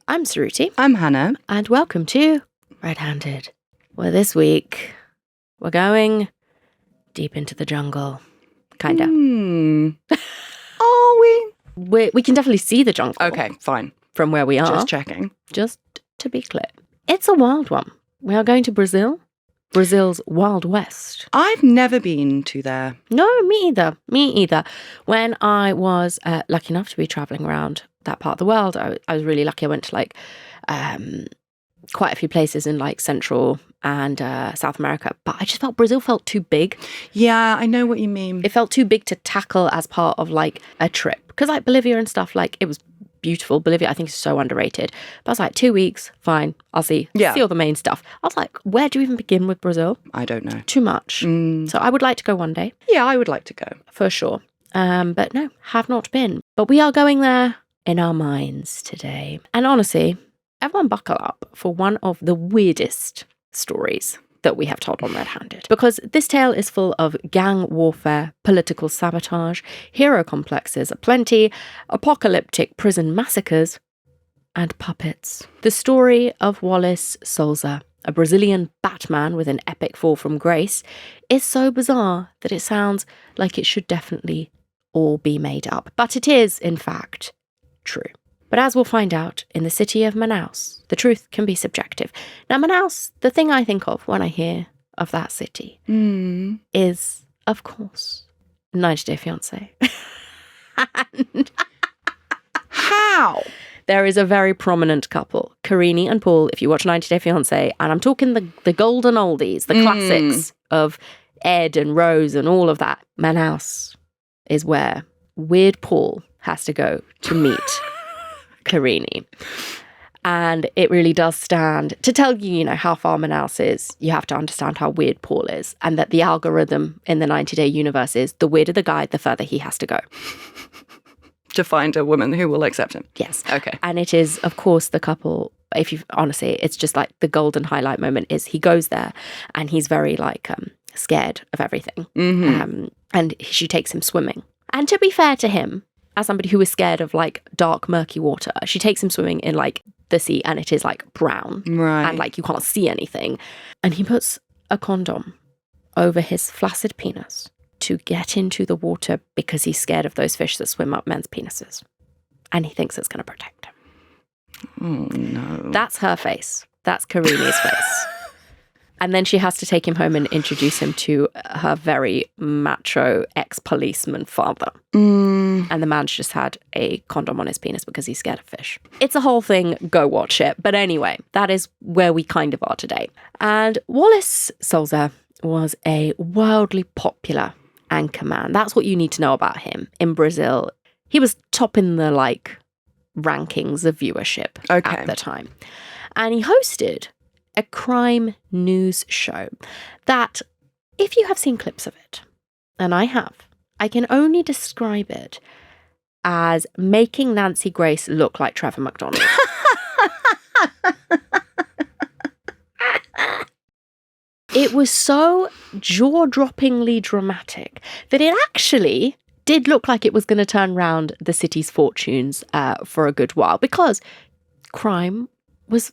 I'm Saruti. I'm Hannah. And welcome to Red-Handed, where this week we're going deep into the jungle. Kinda. Are we? We can definitely see the jungle. Okay, fine. From where we are. Just checking. Just to be clear. It's a wild one. We are going to Brazil. Brazil's Wild West. I've never been to there. No, me either. Me either. When I was lucky enough to be travelling around that part of the world, I was really lucky. I went to quite a few places in Central and South America, but I just felt Brazil felt too big. Yeah, I know what you mean. It felt too big to tackle as part of a trip. Because Bolivia and stuff, it was beautiful. Bolivia, I think, is so underrated. But I was 2 weeks, fine, I'll see all the main stuff. I was where do you even begin with Brazil? I don't know. Too much. So I would like to go one day. Yeah, I would like to go. For sure. But no, have not been. But we are going there in our minds today. And honestly, everyone buckle up for one of the weirdest stories that we have told on Red-Handed. Because this tale is full of gang warfare, political sabotage, hero complexes aplenty, apocalyptic prison massacres, and puppets. The story of Wallace Souza, a Brazilian Batman with an epic fall from grace, is so bizarre that it sounds like it should definitely all be made up. But it is, in fact, true. But as we'll find out, in the city of Manaus, the truth can be subjective. Now, Manaus, the thing I think of when I hear of that city is, of course, 90 Day Fiancé. And how? There is a very prominent couple, Karine and Paul, if you watch 90 Day Fiancé, and I'm talking the golden oldies, the classics of Ed and Rose and all of that. Manaus is where Weird Paul has to go to meet Karine. And it really does stand to tell you, how far Manaus is. You have to understand how weird Paul is, and that the algorithm in the 90-day universe is the weirder the guy, the further he has to go. To find a woman who will accept him. Yes. Okay. And it is, of course, the couple, honestly, it's just the golden highlight moment is he goes there and he's very scared of everything. And she takes him swimming. And to be fair to him, as somebody who is scared of dark, murky water, she takes him swimming in the sea, and it is brown. Right. And you can't see anything. And he puts a condom over his flaccid penis to get into the water because he's scared of those fish that swim up men's penises. And he thinks it's going to protect him. Oh, no. That's her face. That's Karine's face. And then she has to take him home and introduce him to her very macho ex-policeman father. And the man's just had a condom on his penis because he's scared of fish. It's a whole thing. Go watch it. But anyway, that is where we kind of are today. And Wallace Souza was a wildly popular anchorman. That's what you need to know about him. In Brazil, he was top in the rankings of viewership at the time. And he hosted a crime news show that, if you have seen clips of it, and I have, I can only describe it as making Nancy Grace look like Trevor McDonald. It was so jaw-droppingly dramatic that it actually did look like it was going to turn round the city's fortunes for a good while, because crime was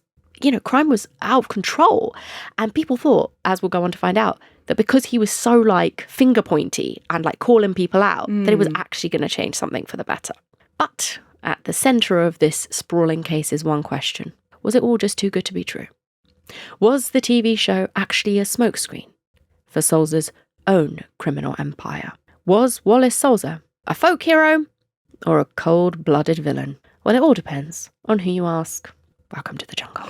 out of control. And people thought, as we'll go on to find out, that because he was so finger pointy and calling people out, that it was actually going to change something for the better. But at the centre of this sprawling case is one question. Was it all just too good to be true? Was the TV show actually a smokescreen for Souza's own criminal empire? Was Wallace Souza a folk hero or a cold-blooded villain? Well, it all depends on who you ask. Welcome to the jungle.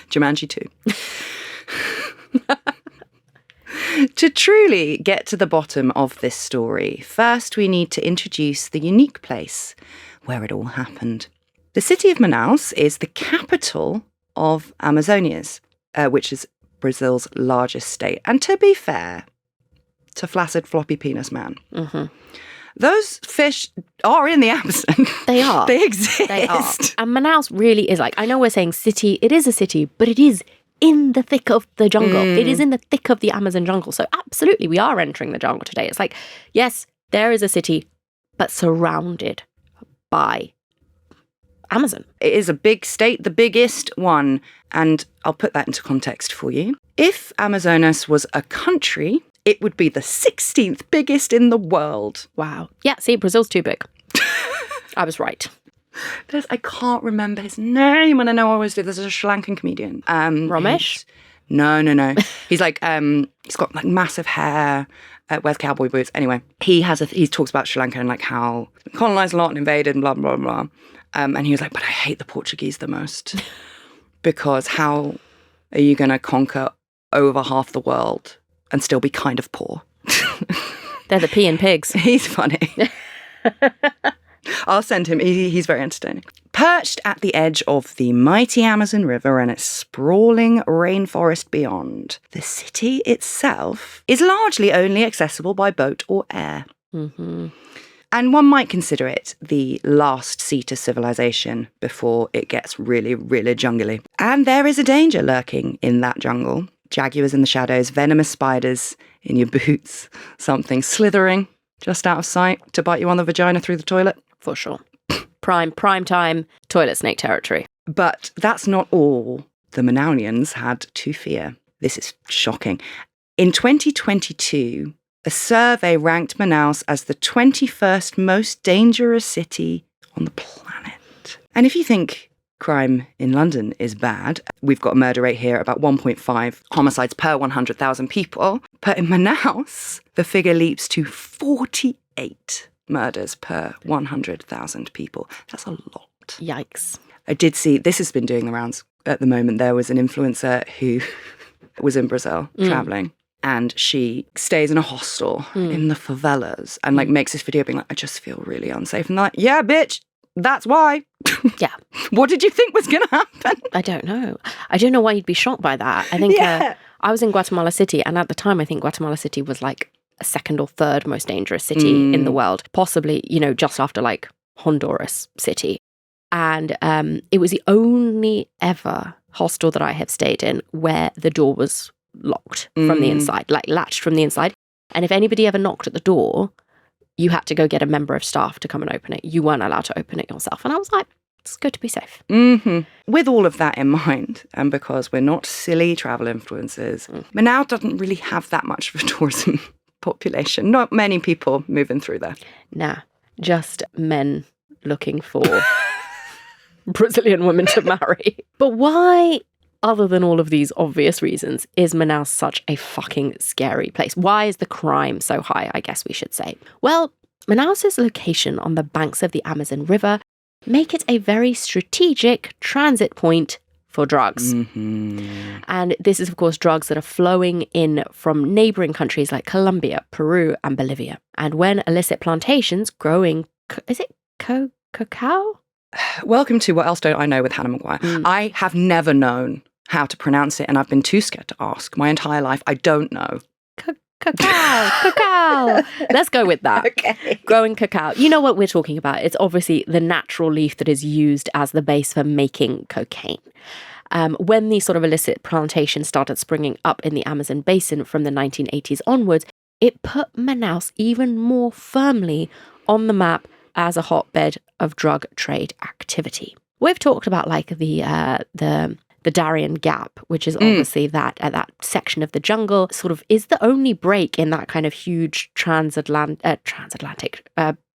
Jumanji 2. To truly get to the bottom of this story, first we need to introduce the unique place where it all happened. The city of Manaus is the capital of Amazonas, which is Brazil's largest state. And to be fair to flaccid floppy penis man, those fish are in the Amazon. They are. They exist. They are. And Manaus really is I know we're saying city, it is a city, but it is in the thick of the jungle. It is in the thick of the Amazon jungle. So absolutely, we are entering the jungle today. It's yes, there is a city, but surrounded by Amazon. It is a big state, the biggest one. And I'll put that into context for you. If Amazonas was a country, it would be the 16th biggest in the world. Wow. Yeah, see, Brazil's too big. I was right. I can't remember his name, and I know I always do. There's a Sri Lankan comedian. Ramesh? No. He's like, he's got like massive hair, wears cowboy boots. Anyway, he talks about Sri Lanka and like how colonized a lot and invaded and blah, blah, blah. And he was like, but I hate the Portuguese the most because how are you going to conquer over half the world and still be kind of poor? They're the peeing pigs. He's funny. I'll send him. He's very entertaining. Perched at the edge of the mighty Amazon River and its sprawling rainforest beyond, the city itself is largely only accessible by boat or air. Mm-hmm. And one might consider it the last seat of civilization before it gets really, really jungly. And there is a danger lurking in that jungle. Jaguars in the shadows, venomous spiders in your boots, something slithering just out of sight to bite you on the vagina through the toilet. For sure. Prime time toilet snake territory. But that's not all the Manaunians had to fear. This is shocking. In 2022, a survey ranked Manaus as the 21st most dangerous city on the planet. And if you think crime in London is bad, we've got a murder rate here about 1.5 homicides per 100,000 people. But in Manaus, the figure leaps to 48 murders per 100,000 people. That's a lot. Yikes. I did see, this has been doing the rounds at the moment. There was an influencer who was in Brazil traveling, and she stays in a hostel in the favelas and like makes this video being like, I just feel really unsafe. And they're like, yeah, bitch, that's why. Yeah. What did you think was going to happen? I don't know. I don't know why you'd be shocked by that. I think I was in Guatemala City, and at the time I think Guatemala City was like a second or third most dangerous city in the world, possibly, just after like Honduras City. And it was the only ever hostel that I have stayed in where the door was locked from the inside, like latched from the inside. And if anybody ever knocked at the door, you had to go get a member of staff to come and open it. You weren't allowed to open it yourself. And I was like, it's good to be safe. Mm-hmm. With all of that in mind, and because we're not silly travel influencers, Manaus doesn't really have that much of a tourism population. Not many people moving through there. Nah, just men looking for Brazilian women to marry. But why, other than all of these obvious reasons, is Manaus such a fucking scary place? Why is the crime so high, I guess we should say? Well, Manaus's location on the banks of the Amazon River make it a very strategic transit point for drugs. Mm-hmm. And this is, of course, drugs that are flowing in from neighboring countries like Colombia, Peru, and Bolivia. And when illicit plantations growing, cacao? Welcome to What Else Don't I Know with Hannah Maguire. I have never known how to pronounce it, and I've been too scared to ask my entire life. I don't know. Cacao. Let's go with that. Okay. Growing cacao. You know what we're talking about. It's obviously the natural leaf that is used as the base for making cocaine. When these sort of illicit plantations started springing up in the Amazon basin from the 1980s onwards, it put Manaus even more firmly on the map as a hotbed of drug trade activity. We've talked about like the Darien Gap, which is obviously that section of the jungle, sort of is the only break in that kind of huge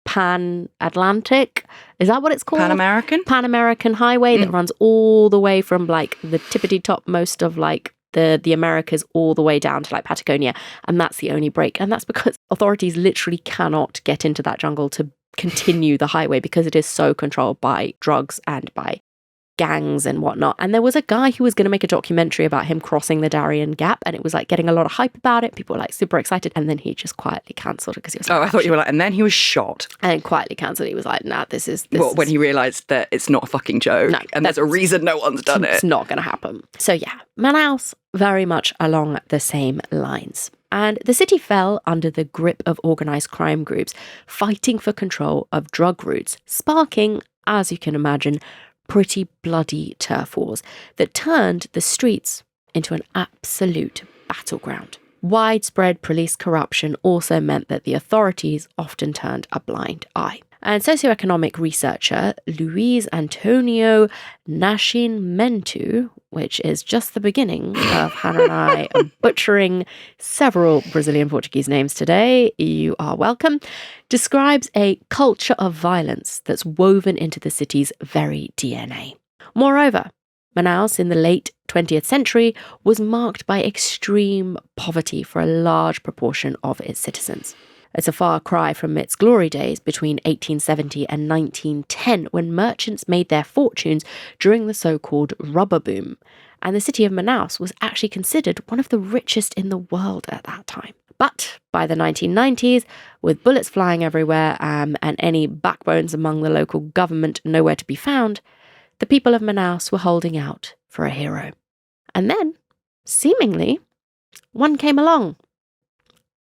pan-Atlantic, is that what it's called? Pan-American highway that runs all the way from like the tippity top most of like the Americas all the way down to like Patagonia. And that's the only break. And that's because authorities literally cannot get into that jungle to continue the highway because it is so controlled by drugs and by gangs and whatnot. And there was a guy who was going to make a documentary about him crossing the Darien Gap, and it was like getting a lot of hype about it. People were like super excited, and then he just quietly cancelled it because he was like, I thought you were like, and then he was shot. And quietly cancelled. He was like, nah, this is when he realised that it's not a fucking joke, no, and there's a reason no one's done it. It's not going to happen. So yeah, Manaus very much along the same lines. And the city fell under the grip of organised crime groups fighting for control of drug routes, sparking, as you can imagine, pretty bloody turf wars that turned the streets into an absolute battleground. Widespread police corruption also meant that the authorities often turned a blind eye. And socioeconomic researcher Luiz Antonio Nascimento, which is just the beginning of Hannah and I butchering several Brazilian Portuguese names today, you are welcome, describes a culture of violence that's woven into the city's very DNA. Moreover, Manaus in the late 20th century was marked by extreme poverty for a large proportion of its citizens. It's a far cry from its glory days between 1870 and 1910, when merchants made their fortunes during the so-called rubber boom, and the city of Manaus was actually considered one of the richest in the world at that time. But by the 1990s, with bullets flying everywhere and any backbones among the local government nowhere to be found, the people of Manaus were holding out for a hero. And then, seemingly, one came along.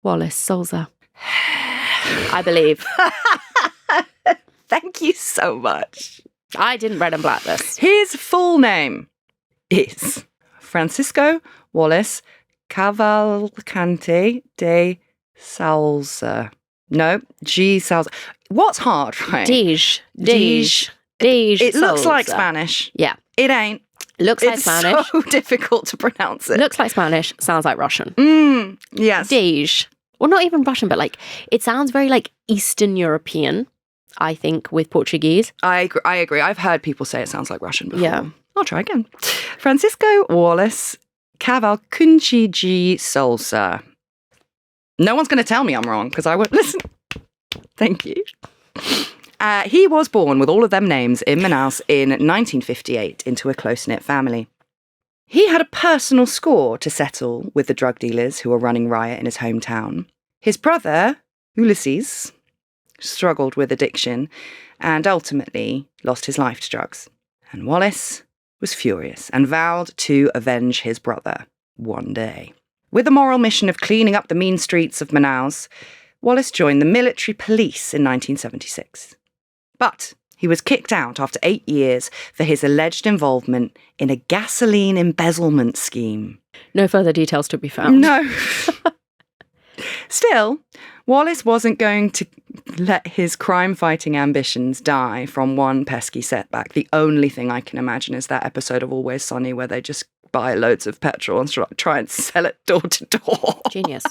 Wallace Souza. I believe. Thank you so much. I didn't red and black this. His full name is Francisco Wallace Cavalcante de Souza. No, G. Souza. What's hard, right? Dej. It looks Souza. like Spanish. Yeah. It ain't. Looks like Spanish. It's so difficult to pronounce it. Looks like Spanish. Sounds like Russian. Yes. Dej. Well, not even Russian, but like it sounds very like Eastern European, I think, with Portuguese. I agree. I've heard people say it sounds like Russian before. Yeah. I'll try again. Francisco Wallace Cavalcante de Souza. No one's going to tell me I'm wrong because I won't listen. Thank you. He was born with all of them names in Manaus in 1958 into a close-knit family. He had a personal score to settle with the drug dealers who were running riot in his hometown. His brother, Ulysses, struggled with addiction and ultimately lost his life to drugs. And Wallace was furious and vowed to avenge his brother one day. With the moral mission of cleaning up the mean streets of Manaus, Wallace joined the military police in 1976. But he was kicked out after 8 years for his alleged involvement in a gasoline embezzlement scheme. No further details to be found. No. Still, Wallace wasn't going to let his crime-fighting ambitions die from one pesky setback. The only thing I can imagine is that episode of Always Sunny where they just buy loads of petrol and try and sell it door to door. Genius.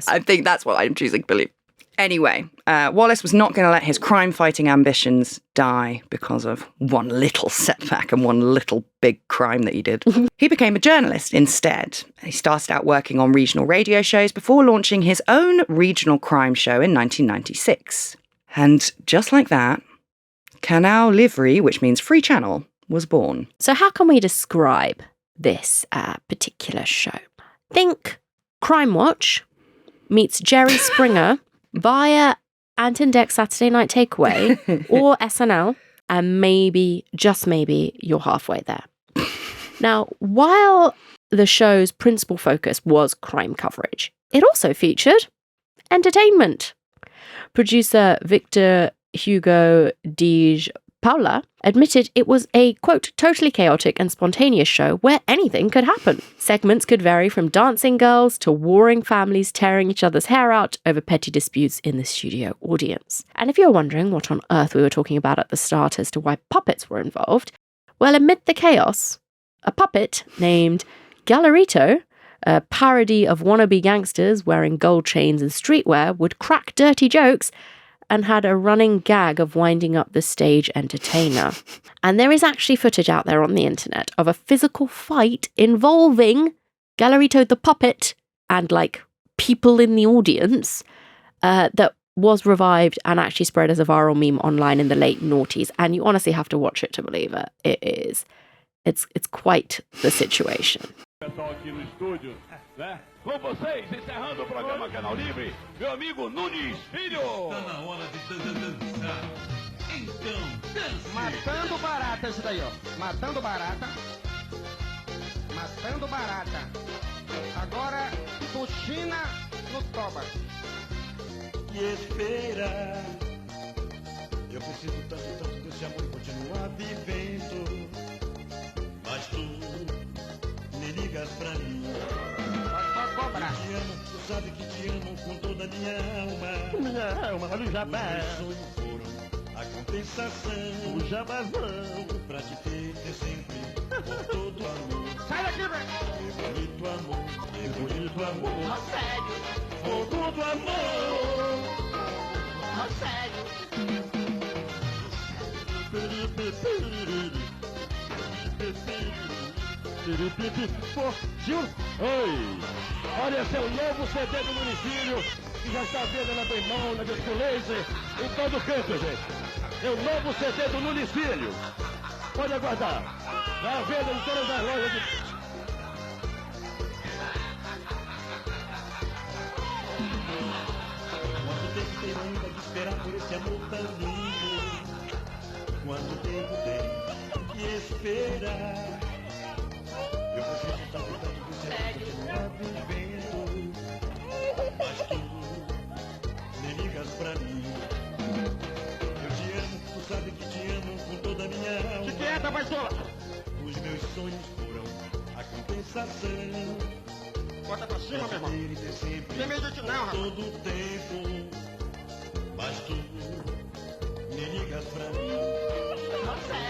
I think that's what I'm choosing to believe. Anyway, Wallace was not going to let his crime-fighting ambitions die because of one little setback and one little big crime that he did. He became a journalist instead. He started out working on regional radio shows before launching his own regional crime show in 1996. And just like that, Canal Livre, which means free channel, was born. So how can we describe this particular show? Think Crime Watch meets Jerry Springer via Ant and Dec's Saturday Night Takeaway or SNL, and maybe, just maybe, you're halfway there. Now, while the show's principal focus was crime coverage, it also featured entertainment. Producer Victor Hugo de Paula admitted it was a, quote, totally chaotic and spontaneous show where anything could happen. Segments could vary from dancing girls to warring families tearing each other's hair out over petty disputes in the studio audience. And if you're wondering what on earth we were talking about at the start as to why puppets were involved, well, amid the chaos, a puppet named Gallerito, a parody of wannabe gangsters wearing gold chains and streetwear, would crack dirty jokes and had a running gag of winding up the stage entertainer. And there is actually footage out there on the internet of a physical fight involving Gallerito the puppet and, like, people in the audience that was revived and actually spread as a viral meme online in the late noughties. And you honestly have to watch it to believe it. It's quite the situation. Pessoal aqui no estúdio, né? Com vocês, encerrando o programa Canal Livre, meu amigo Nunes Filho. Está na hora de dançar. Então, dance. Matando barata, isso daí, ó. Matando barata. Matando barata. Agora, Tuxina no toba. Que espera. Eu preciso tanto desse amor e continuar vivendo. Mas tu me ligas pra mim. Te amo, tu sabe que te amo com toda a minha alma. Minha alma, olha o jabá. Meu sonho compensação, o jabazão, pra te ter sempre, por todo amor. Sai daqui, velho! Que bonito amor, sério, por todo amor, sério. Pô, Gil, oi! Olha, esse é o novo CD do município, que já está à venda na Bemão, na Disco Laser, em todo canto, gente. É o novo CD do município. Pode aguardar. Vai à venda em todas as lojas de... Quanto tempo tem ainda de esperar por esse amor tão lindo? Quanto tempo tem que esperar? Eu preciso tanto de você continuar vivendo. Mas tu nem ligas pra mim. Eu te amo, tu sabe que te amo com toda a minha alma. Fique quieta, baitola! Os meus sonhos foram a compensação. Bota pra cima, meu irmão. Ter sempre Tem medo de não, rapaz. todo o tempo. Mas tu me ligas pra mim.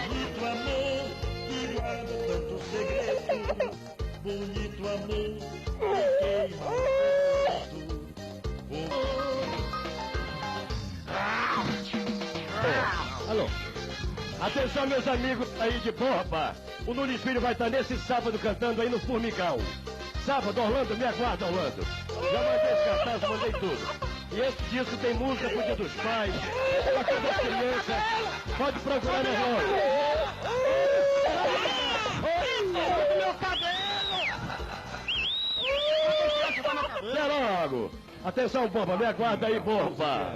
Bonito amor que guarda tanto segredo. Bonito amor que queima tanto. Alô? Atenção, meus amigos aí de Borba. O Nunes Filho vai estar nesse sábado cantando aí no Formigão. Sábado, Orlando, me aguarda, Orlando. Já mandei esse cartaz, mandei tudo. E esse disco tem música pro Dia dos Pais, pra todas as crianças. Pode procurar nas lojas. Meu cabelo! Até logo! Atenção, Borba, me aguarda aí, Borba.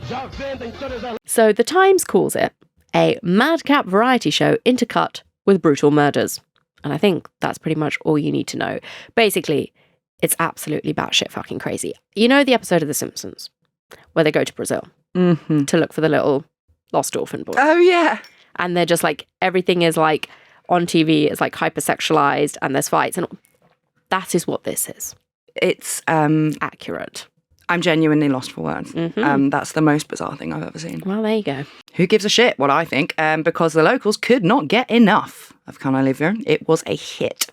Já venda em todas as... So the Times calls it a madcap variety show intercut with brutal murders. And I think that's pretty much all you need to know. Basically, it's absolutely batshit fucking crazy. You know the episode of The Simpsons where they go to Brazil to look for the little lost orphan boy? Oh, yeah. And they're just like, everything is like on TV, it's like hypersexualized and there's fights. And that is what this is. It's Accurate. I'm genuinely lost for words. That's the most bizarre thing I've ever seen. Well, there you go. Who gives a shit, what I think, because the locals could not get enough of Canal Livre. It was a hit.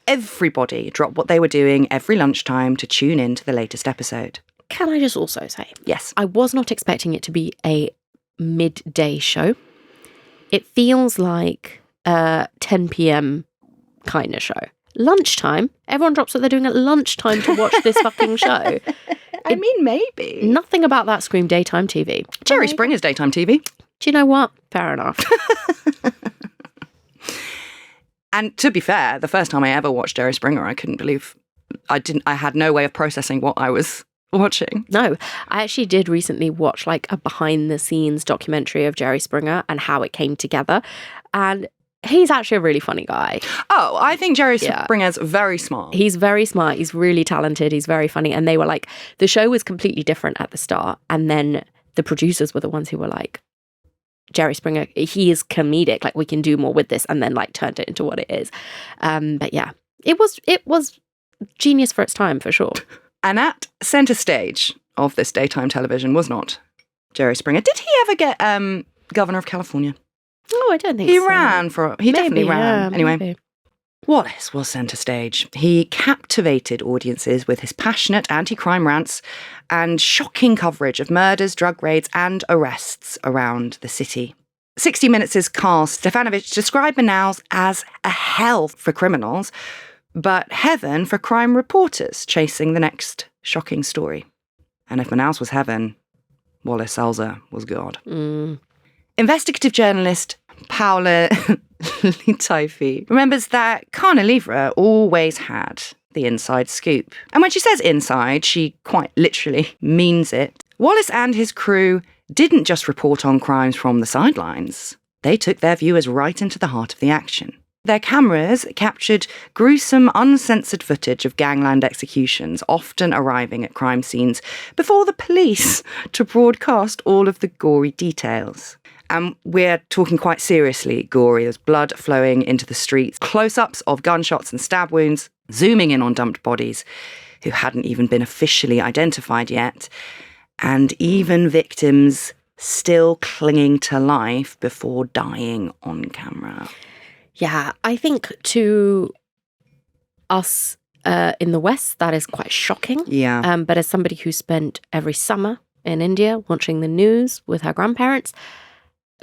Everybody dropped what they were doing every lunchtime to tune in to the latest episode. Can I just also say, Yes. I was not expecting it to be a midday show. It feels like a 10 p.m. kind of show. Lunchtime, everyone drops what they're doing at lunchtime to watch this fucking show. I mean, maybe. Nothing about that scream daytime TV. Jerry Springer's daytime TV. Do you know what? Fair enough. And to be fair, the first time I ever watched Jerry Springer, I couldn't believe I had no way of processing what I was watching. No, I actually did recently watch like a behind the scenes documentary of Jerry Springer and how it came together. And he's actually a really funny guy. Oh, I think Jerry Springer's very smart. He's very smart. He's really talented. He's very funny. And they were like, the show was completely different at the start. And then the producers were the ones who were like, Jerry Springer, he is comedic. Like, we can do more with this. And then like turned it into what it is. But yeah, it was genius for its time, for sure. And at centre stage of this daytime television was not Jerry Springer. Did he ever get governor of California? Oh, I don't think He so. He definitely ran. Anyway, maybe. Wallace was centre stage. He captivated audiences with his passionate anti-crime rants and shocking coverage of murders, drug raids and arrests around the city. 60 Minutes' Carl Stefanovic described Manaus as a hell for criminals, but heaven for crime reporters chasing the next shocking story. And if Manaus was heaven, Wallace Souza was God. Investigative journalist Paula Litaifi remembers that Canal Livre always had the inside scoop. And when she says inside, she quite literally means it. Wallace and his crew didn't just report on crimes from the sidelines. They took their viewers right into the heart of the action. Their cameras captured gruesome, uncensored footage of gangland executions, often arriving at crime scenes before the police to broadcast all of the gory details. And we're talking quite seriously gory. There's blood flowing into the streets, close-ups of gunshots and stab wounds, zooming in on dumped bodies who hadn't even been officially identified yet, and even victims still clinging to life before dying on camera. Yeah, I think to us in the West, that is quite shocking. Yeah. But as somebody who spent every summer in India watching the news with her grandparents,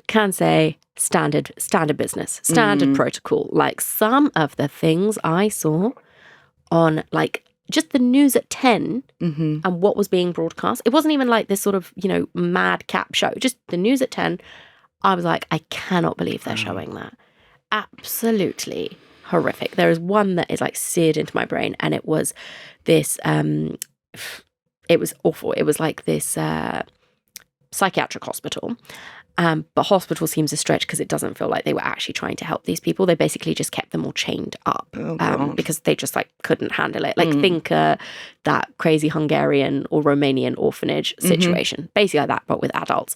can say standard business, standard protocol. Like some of the things I saw on like just the news at 10 and what was being broadcast. It wasn't even like this sort of, madcap show. Just the news at 10. I was like, I cannot believe they're showing that. Absolutely horrific. There is one that is like seared into my brain, and it was this, it was awful. It was like this psychiatric hospital. But hospital seems a stretch because it doesn't feel like they were actually trying to help these people. They basically just kept them all chained up because they just like couldn't handle it. Like think that crazy Hungarian or Romanian orphanage situation, basically like that, but with adults.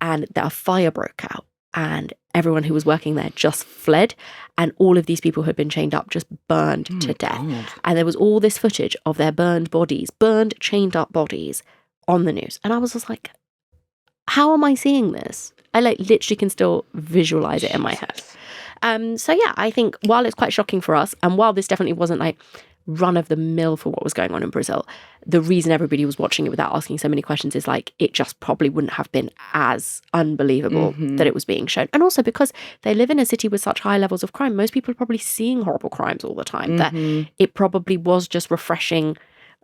And a fire broke out, and everyone who was working there just fled, and all of these people who had been chained up just burned to death. God. And there was all this footage of their burned, chained up bodies on the news. And I was just like, how am I seeing this? I like literally can still visualize it in my head. So yeah, I think while it's quite shocking for us, and while this definitely wasn't like run of the mill for what was going on in Brazil, the reason everybody was watching it without asking so many questions is like it just probably wouldn't have been as unbelievable that it was being shown. And also because they live in a city with such high levels of crime, most people are probably seeing horrible crimes all the time, that it probably was just refreshing,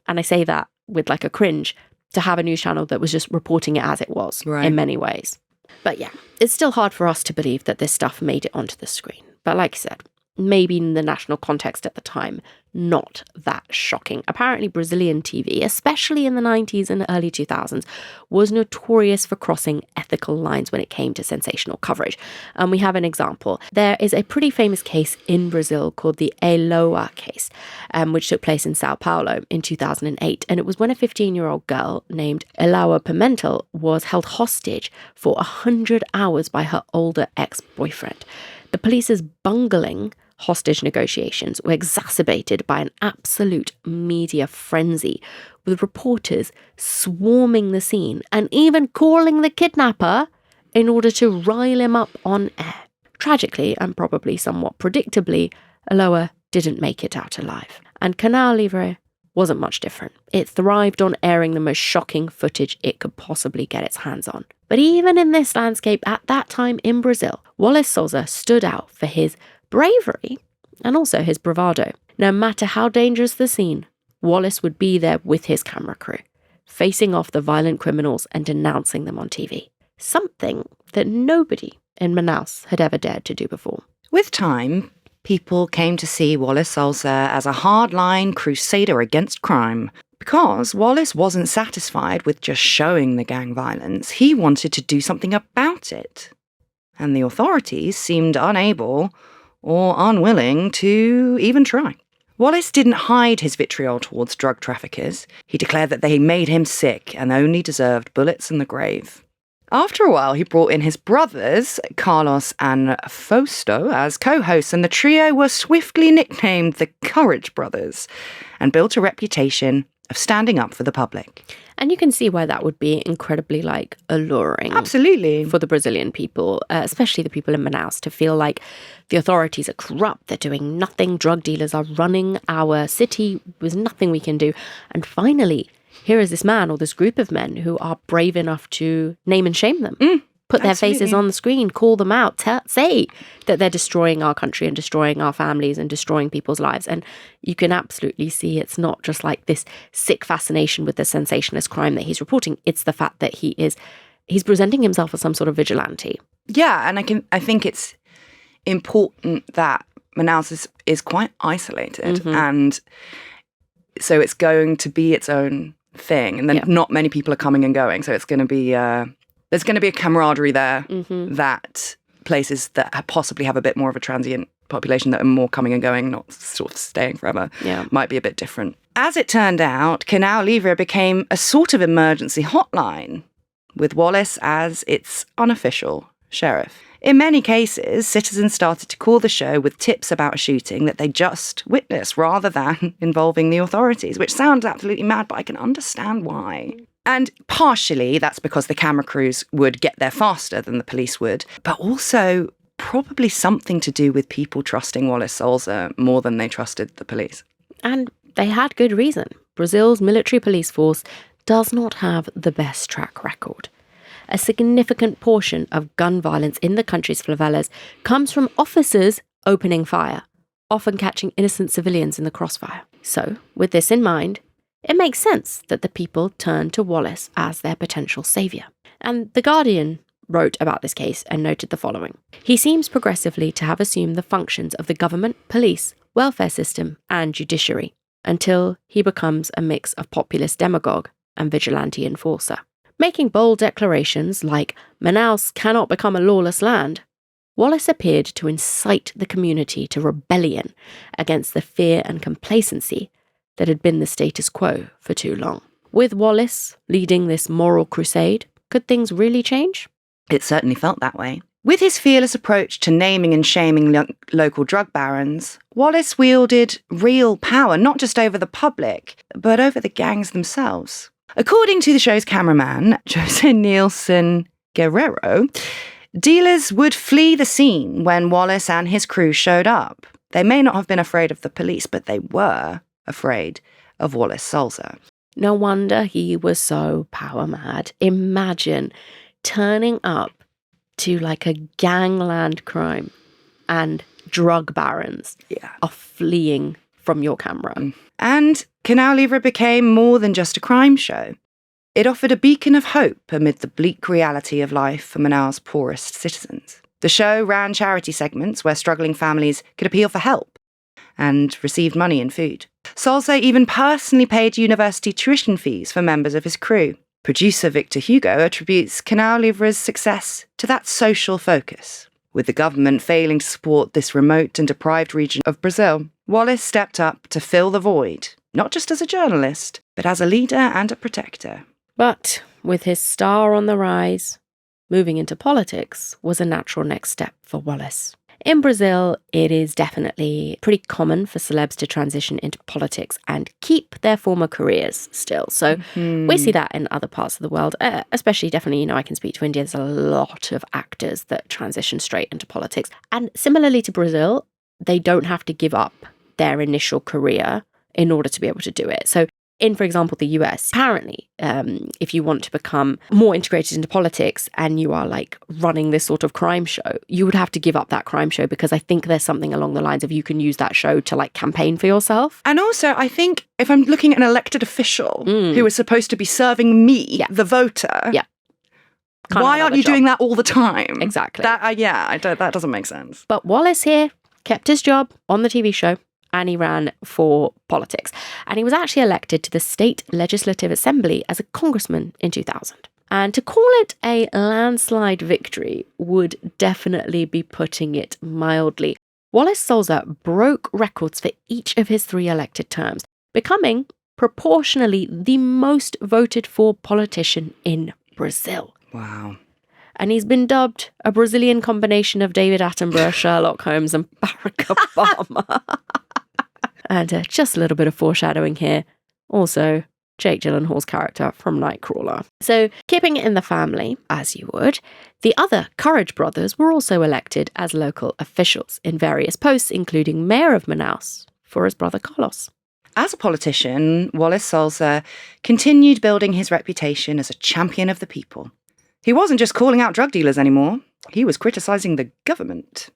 and I say that with like a cringe, to have a news channel that was just reporting it as it was in many ways. But yeah, it's still hard for us to believe that this stuff made it onto the screen. But like I said, maybe in the national context at the time, not that shocking. Apparently Brazilian TV, especially in the 90s and early 2000s, was notorious for crossing ethical lines when it came to sensational coverage. And we have an example. There is a pretty famous case in Brazil called the Eloa case, which took place in Sao Paulo in 2008. And it was when a 15-year-old girl named Eloa Pimentel was held hostage for 100 hours by her older ex-boyfriend. The police's bungling hostage negotiations were exacerbated by an absolute media frenzy, with reporters swarming the scene and even calling the kidnapper in order to rile him up on air. Tragically, and probably somewhat predictably, Eloa didn't make it out alive. And Canal Livre wasn't much different. It thrived on airing the most shocking footage it could possibly get its hands on. But even in this landscape at that time in Brazil, Wallace Souza stood out for his bravery and also his bravado. No matter how dangerous the scene, Wallace would be there with his camera crew, facing off the violent criminals and denouncing them on TV. Something that nobody in Manaus had ever dared to do before. With time, people came to see Wallace Souza as a hardline crusader against crime. Because Wallace wasn't satisfied with just showing the gang violence, he wanted to do something about it. And the authorities seemed unable or unwilling to even try. Wallace didn't hide his vitriol towards drug traffickers. He declared that they made him sick and only deserved bullets in the grave. After a while, he brought in his brothers, Carlos and Fausto, as co-hosts, and the trio were swiftly nicknamed the Courage Brothers and built a reputation of standing up for the public. And you can see why that would be incredibly, alluring. Absolutely. For the Brazilian people, especially the people in Manaus, to feel like the authorities are corrupt, they're doing nothing, drug dealers are running our city, there's nothing we can do. And finally, here is this man or this group of men who are brave enough to name and shame them. Put their faces on the screen, call them out, say that they're destroying our country and destroying our families and destroying people's lives. And you can absolutely see it's not just like this sick fascination with the sensationalist crime that he's reporting. It's the fact that he's presenting himself as some sort of vigilante. Yeah, and I think it's important that Manaus is quite isolated, and so it's going to be its own thing, and then not many people are coming and going, so it's going to be there's going to be a camaraderie there that places that possibly have a bit more of a transient population that are more coming and going, not sort of staying forever, might be a bit different. As it turned out, Canal Livre became a sort of emergency hotline, with Wallace as its unofficial sheriff. In many cases, citizens started to call the show with tips about a shooting that they just witnessed rather than involving the authorities, which sounds absolutely mad, but I can understand why. And partially that's because the camera crews would get there faster than the police would, but also probably something to do with people trusting Wallace Souza more than they trusted the police. And they had good reason. Brazil's military police force does not have the best track record. A significant portion of gun violence in the country's favelas comes from officers opening fire, often catching innocent civilians in the crossfire. So, with this in mind, it makes sense that the people turn to Wallace as their potential saviour. And The Guardian wrote about this case and noted the following. He seems progressively to have assumed the functions of the government, police, welfare system and judiciary, until he becomes a mix of populist demagogue and vigilante enforcer. Making bold declarations like Manaus cannot become a lawless land, Wallace appeared to incite the community to rebellion against the fear and complacency that had been the status quo for too long. With Wallace leading this moral crusade, could things really change? It certainly felt that way. With his fearless approach to naming and shaming local drug barons, Wallace wielded real power, not just over the public, but over the gangs themselves. According to the show's cameraman, Jose Nielsen Guerrero, dealers would flee the scene when Wallace and his crew showed up. They may not have been afraid of the police, but they were afraid of Wallace Souza. No wonder he was so power mad. Imagine turning up to like a gangland crime and drug barons are fleeing from your camera. And Canal Livre became more than just a crime show. It offered a beacon of hope amid the bleak reality of life for Manaus' poorest citizens. The show ran charity segments where struggling families could appeal for help and received money and food. Souza even personally paid university tuition fees for members of his crew. Producer Victor Hugo attributes Canal Livre's success to that social focus. With the government failing to support this remote and deprived region of Brazil, Wallace stepped up to fill the void, not just as a journalist, but as a leader and a protector. But with his star on the rise, moving into politics was a natural next step for Wallace. In Brazil, it is definitely pretty common for celebs to transition into politics and keep their former careers still. So we see that in other parts of the world, especially definitely, I can speak to India. There's a lot of actors that transition straight into politics. And similarly to Brazil, they don't have to give up their initial career in order to be able to do it. So in, for example, the US, apparently, if you want to become more integrated into politics and you are like running this sort of crime show, you would have to give up that crime show, because I think there's something along the lines of you can use that show to like campaign for yourself. And also, I think if I'm looking at an elected official who is supposed to be serving me, the voter, why aren't you doing that all the time? Exactly. That doesn't make sense. But Wallace here kept his job on the TV show, and he ran for politics. And he was actually elected to the State Legislative Assembly as a congressman in 2000. And to call it a landslide victory would definitely be putting it mildly. Wallace Souza broke records for each of his 3 elected terms, becoming proportionally the most voted for politician in Brazil. Wow. And he's been dubbed a Brazilian combination of David Attenborough, Sherlock Holmes and Barack Obama. And just a little bit of foreshadowing here. Also, Jake Gyllenhaal's character from Nightcrawler. So, keeping it in the family, as you would, the other Courage brothers were also elected as local officials in various posts, including Mayor of Manaus for his brother Carlos. As a politician, Wallace Souza continued building his reputation as a champion of the people. He wasn't just calling out drug dealers anymore. He was criticising the government.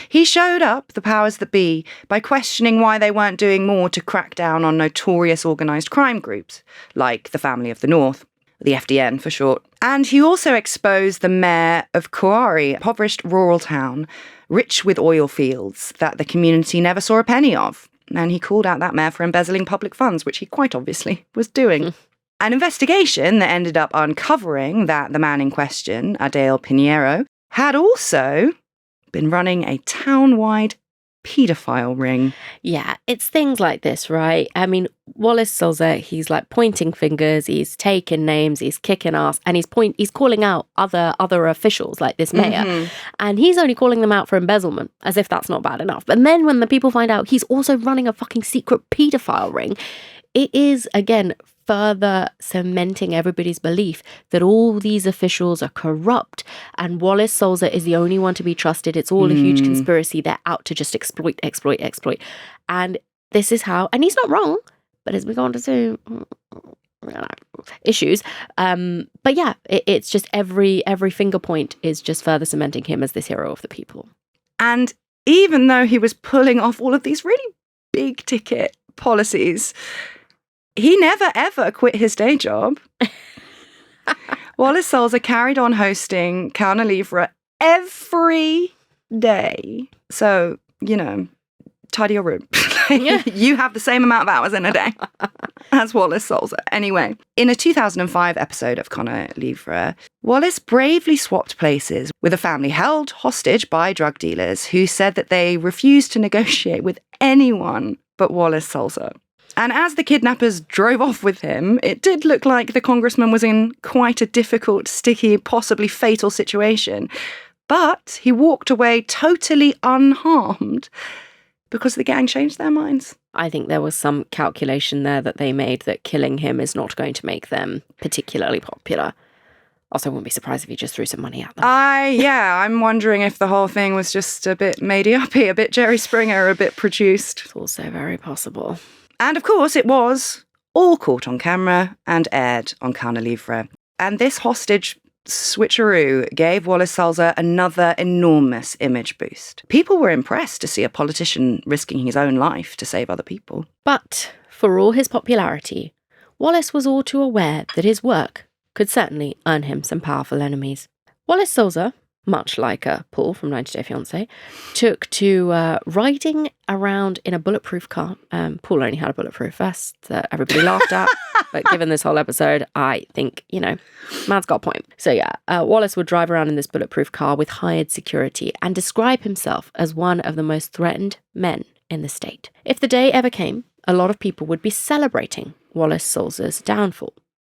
He showed up the powers that be by questioning why they weren't doing more to crack down on notorious organised crime groups, like the Family of the North, the FDN for short. And he also exposed the mayor of Coari, a impoverished rural town, rich with oil fields that the community never saw a penny of. And he called out that mayor for embezzling public funds, which he quite obviously was doing. An investigation that ended up uncovering that the man in question, Adele Pinheiro, had also been running a town-wide paedophile ring. Yeah, it's things like this, right? I mean, Wallace Souza, he's like pointing fingers, he's taking names, he's kicking ass, and he's calling out other officials like this mayor. And he's only calling them out for embezzlement, as if that's not bad enough. But then when the people find out he's also running a fucking secret paedophile ring, it is, again, further cementing everybody's belief that all these officials are corrupt and Wallace Souza is the only one to be trusted. It's all a huge conspiracy. They're out to just exploit. And this is how, and he's not wrong, but as we go on to see issues. But yeah, it's just every finger point is just further cementing him as this hero of the people. And even though he was pulling off all of these really big ticket policies, he never ever quit his day job. Wallace Souza carried on hosting Canal Livre every day. So, tidy your room. You have the same amount of hours in a day as Wallace Souza. Anyway, in a 2005 episode of Canal Livre, Wallace bravely swapped places with a family held hostage by drug dealers who said that they refused to negotiate with anyone but Wallace Souza. And as the kidnappers drove off with him, it did look like the congressman was in quite a difficult, sticky, possibly fatal situation. But he walked away totally unharmed because the gang changed their minds. I think there was some calculation there that they made that killing him is not going to make them particularly popular. Also, I wouldn't be surprised if he just threw some money at them. I'm wondering if the whole thing was just a bit made-uppy, a bit Jerry Springer, a bit produced. It's also very possible. And of course, it was all caught on camera and aired on Canal Livre. And this hostage switcheroo gave Wallace Souza another enormous image boost. People were impressed to see a politician risking his own life to save other people. But for all his popularity, Wallace was all too aware that his work could certainly earn him some powerful enemies. Wallace Souza, much like Paul from 90 Day Fiancé, took to riding around in a bulletproof car. Paul only had a bulletproof vest that everybody laughed at. But given this whole episode, I think, man's got a point. So yeah, Wallace would drive around in this bulletproof car with hired security and describe himself as one of the most threatened men in the state. If the day ever came, a lot of people would be celebrating Wallace Souza's downfall.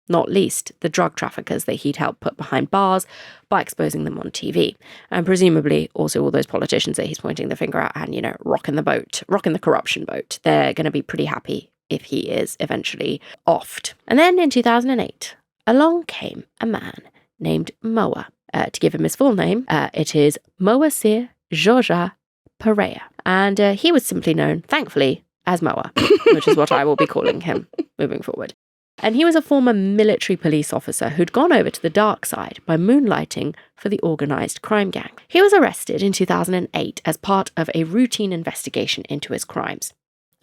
Not least the drug traffickers that he'd helped put behind bars by exposing them on TV. And presumably also all those politicians that he's pointing the finger at and, rocking the corruption boat. They're going to be pretty happy if he is eventually offed. And then in 2008, along came a man named Moa. To give him his full name, it is Moacir Georgia Pereira. And he was simply known, thankfully, as Moa, which is what I will be calling him moving forward. And he was a former military police officer who'd gone over to the dark side by moonlighting for the organised crime gang. He was arrested in 2008 as part of a routine investigation into his crimes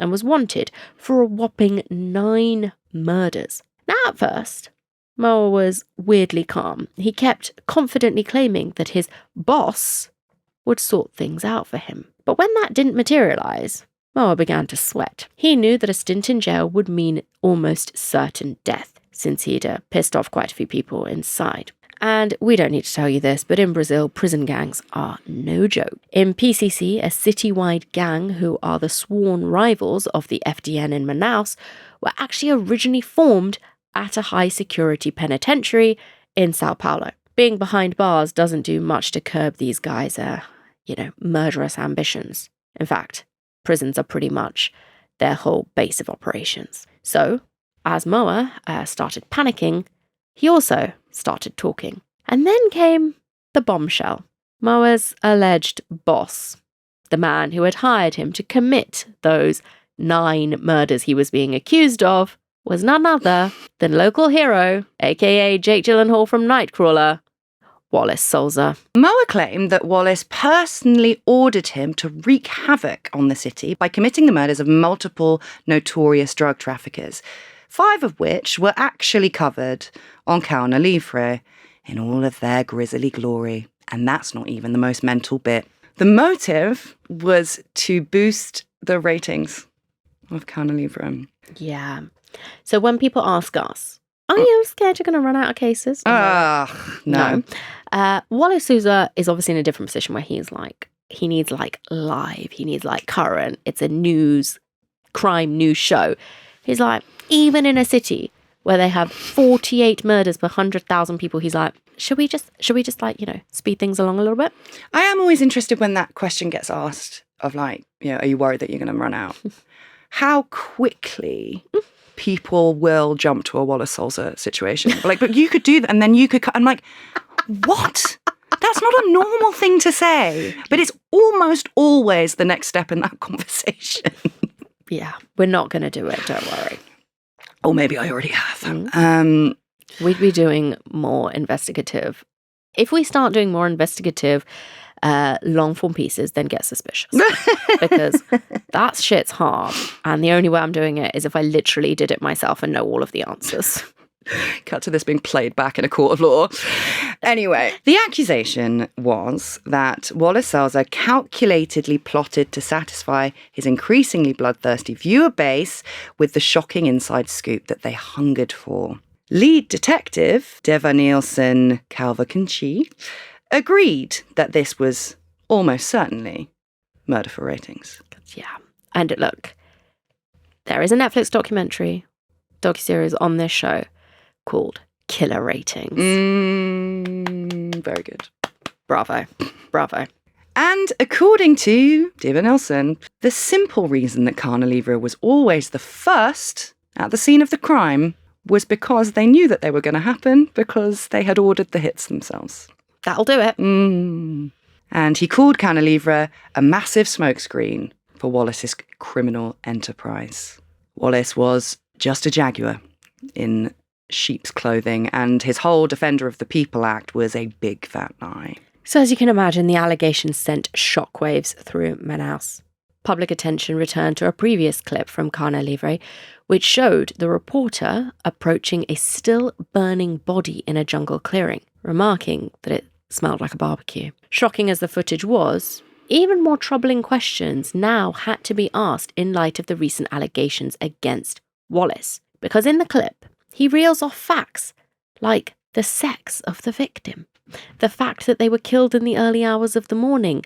and was wanted for a whopping 9 murders. Now, at first, Moa was weirdly calm. He kept confidently claiming that his boss would sort things out for him. But when that didn't materialise, Moa began to sweat. He knew that a stint in jail would mean almost certain death, since he'd pissed off quite a few people inside. And we don't need to tell you this, but in Brazil, prison gangs are no joke. In PCC, a citywide gang who are the sworn rivals of the FDN in Manaus, were actually originally formed at a high-security penitentiary in Sao Paulo. Being behind bars doesn't do much to curb these guys' murderous ambitions. In fact, prisons are pretty much their whole base of operations. So, as Moa started panicking, he also started talking. And then came the bombshell. Moa's alleged boss, the man who had hired him to commit those 9 murders he was being accused of, was none other than local hero, aka Jake Gyllenhaal from Nightcrawler, Wallace Souza. Moa claimed that Wallace personally ordered him to wreak havoc on the city by committing the murders of multiple notorious drug traffickers, 5 of which were actually covered on Canal Livre in all of their grisly glory. And that's not even the most mental bit. The motive was to boost the ratings of Canal Livre. Yeah. So when people ask us, are you scared you're going to run out of cases? No. Wallace Souza is obviously in a different position where he needs live, he needs current. It's a crime news show. He's like, even in a city where they have 48 murders per 100,000 people, he's like, should we just speed things along a little bit? I am always interested when that question gets asked of are you worried that you're going to run out? how quickly people will jump to a Wallace Souza situation. Like, but you could do that, and then you could cut. I'm like, what? That's not a normal thing to say, but it's almost always the next step in that conversation. Yeah, we're not going to do it, don't worry. Or maybe I already have. We'd be doing more investigative. If we start doing more investigative long form pieces, then get suspicious. Because that shit's hard. And the only way I'm doing it is if I literally did it myself and know all of the answers. Cut to this being played back in a court of law. Anyway, the accusation was that Wallace Souza calculatedly plotted to satisfy his increasingly bloodthirsty viewer base with the shocking inside scoop that they hungered for. Lead detective Deva Nielsen Calvacanchi agreed that this was almost certainly murder for ratings. Yeah. And look, there is a Netflix docuseries on this show called Killer Ratings. Very good. Bravo. Bravo. And according to Deva Nielsen, the simple reason that Canal Livre was always the first at the scene of the crime was because they knew that they were going to happen because they had ordered the hits themselves. That'll do it. And he called Canal Livre a massive smokescreen for Wallace's criminal enterprise. Wallace was just a jaguar in sheep's clothing, and his whole Defender of the People Act was a big fat lie. So as you can imagine, the allegations sent shockwaves through Manaus. Public attention returned to a previous clip from Canal Livre, which showed the reporter approaching a still burning body in a jungle clearing, remarking that it smelled like a barbecue. Shocking as the footage was, even more troubling questions now had to be asked in light of the recent allegations against Wallace. Because in the clip, he reels off facts like the sex of the victim, the fact that they were killed in the early hours of the morning,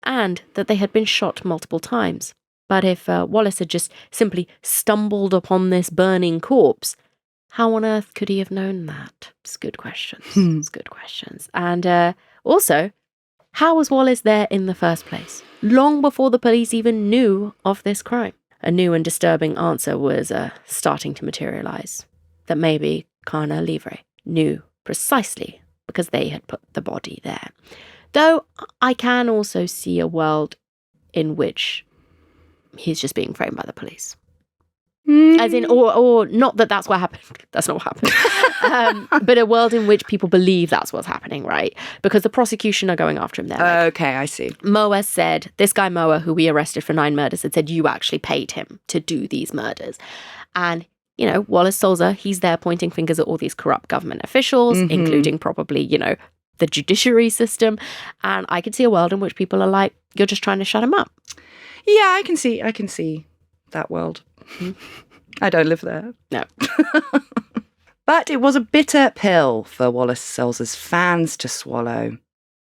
and that they had been shot multiple times. But if Wallace had just simply stumbled upon this burning corpse, how on earth could he have known that? It's good questions. It's good questions. And also, how was Wallace there in the first place? Long before the police even knew of this crime. A new and disturbing answer was starting to materialise. That maybe Canal Livre knew precisely because they had put the body there. Though I can also see a world in which he's just being framed by the police. As in, or not that that's what happened. That's not what happened. But a world in which people believe that's what's happening, right? Because the prosecution are going after him there. Okay, I see. Moa said, this guy Moa, who we arrested for 9 murders, had said, you actually paid him to do these murders. And, you know, Wallace Souza, he's there pointing fingers at all these corrupt government officials, including probably, you know, the judiciary system. And I could see a world in which people are like, you're just trying to shut him up. Yeah, I can see that world. I don't live there. No. But it was a bitter pill for Wallace Souza's fans to swallow.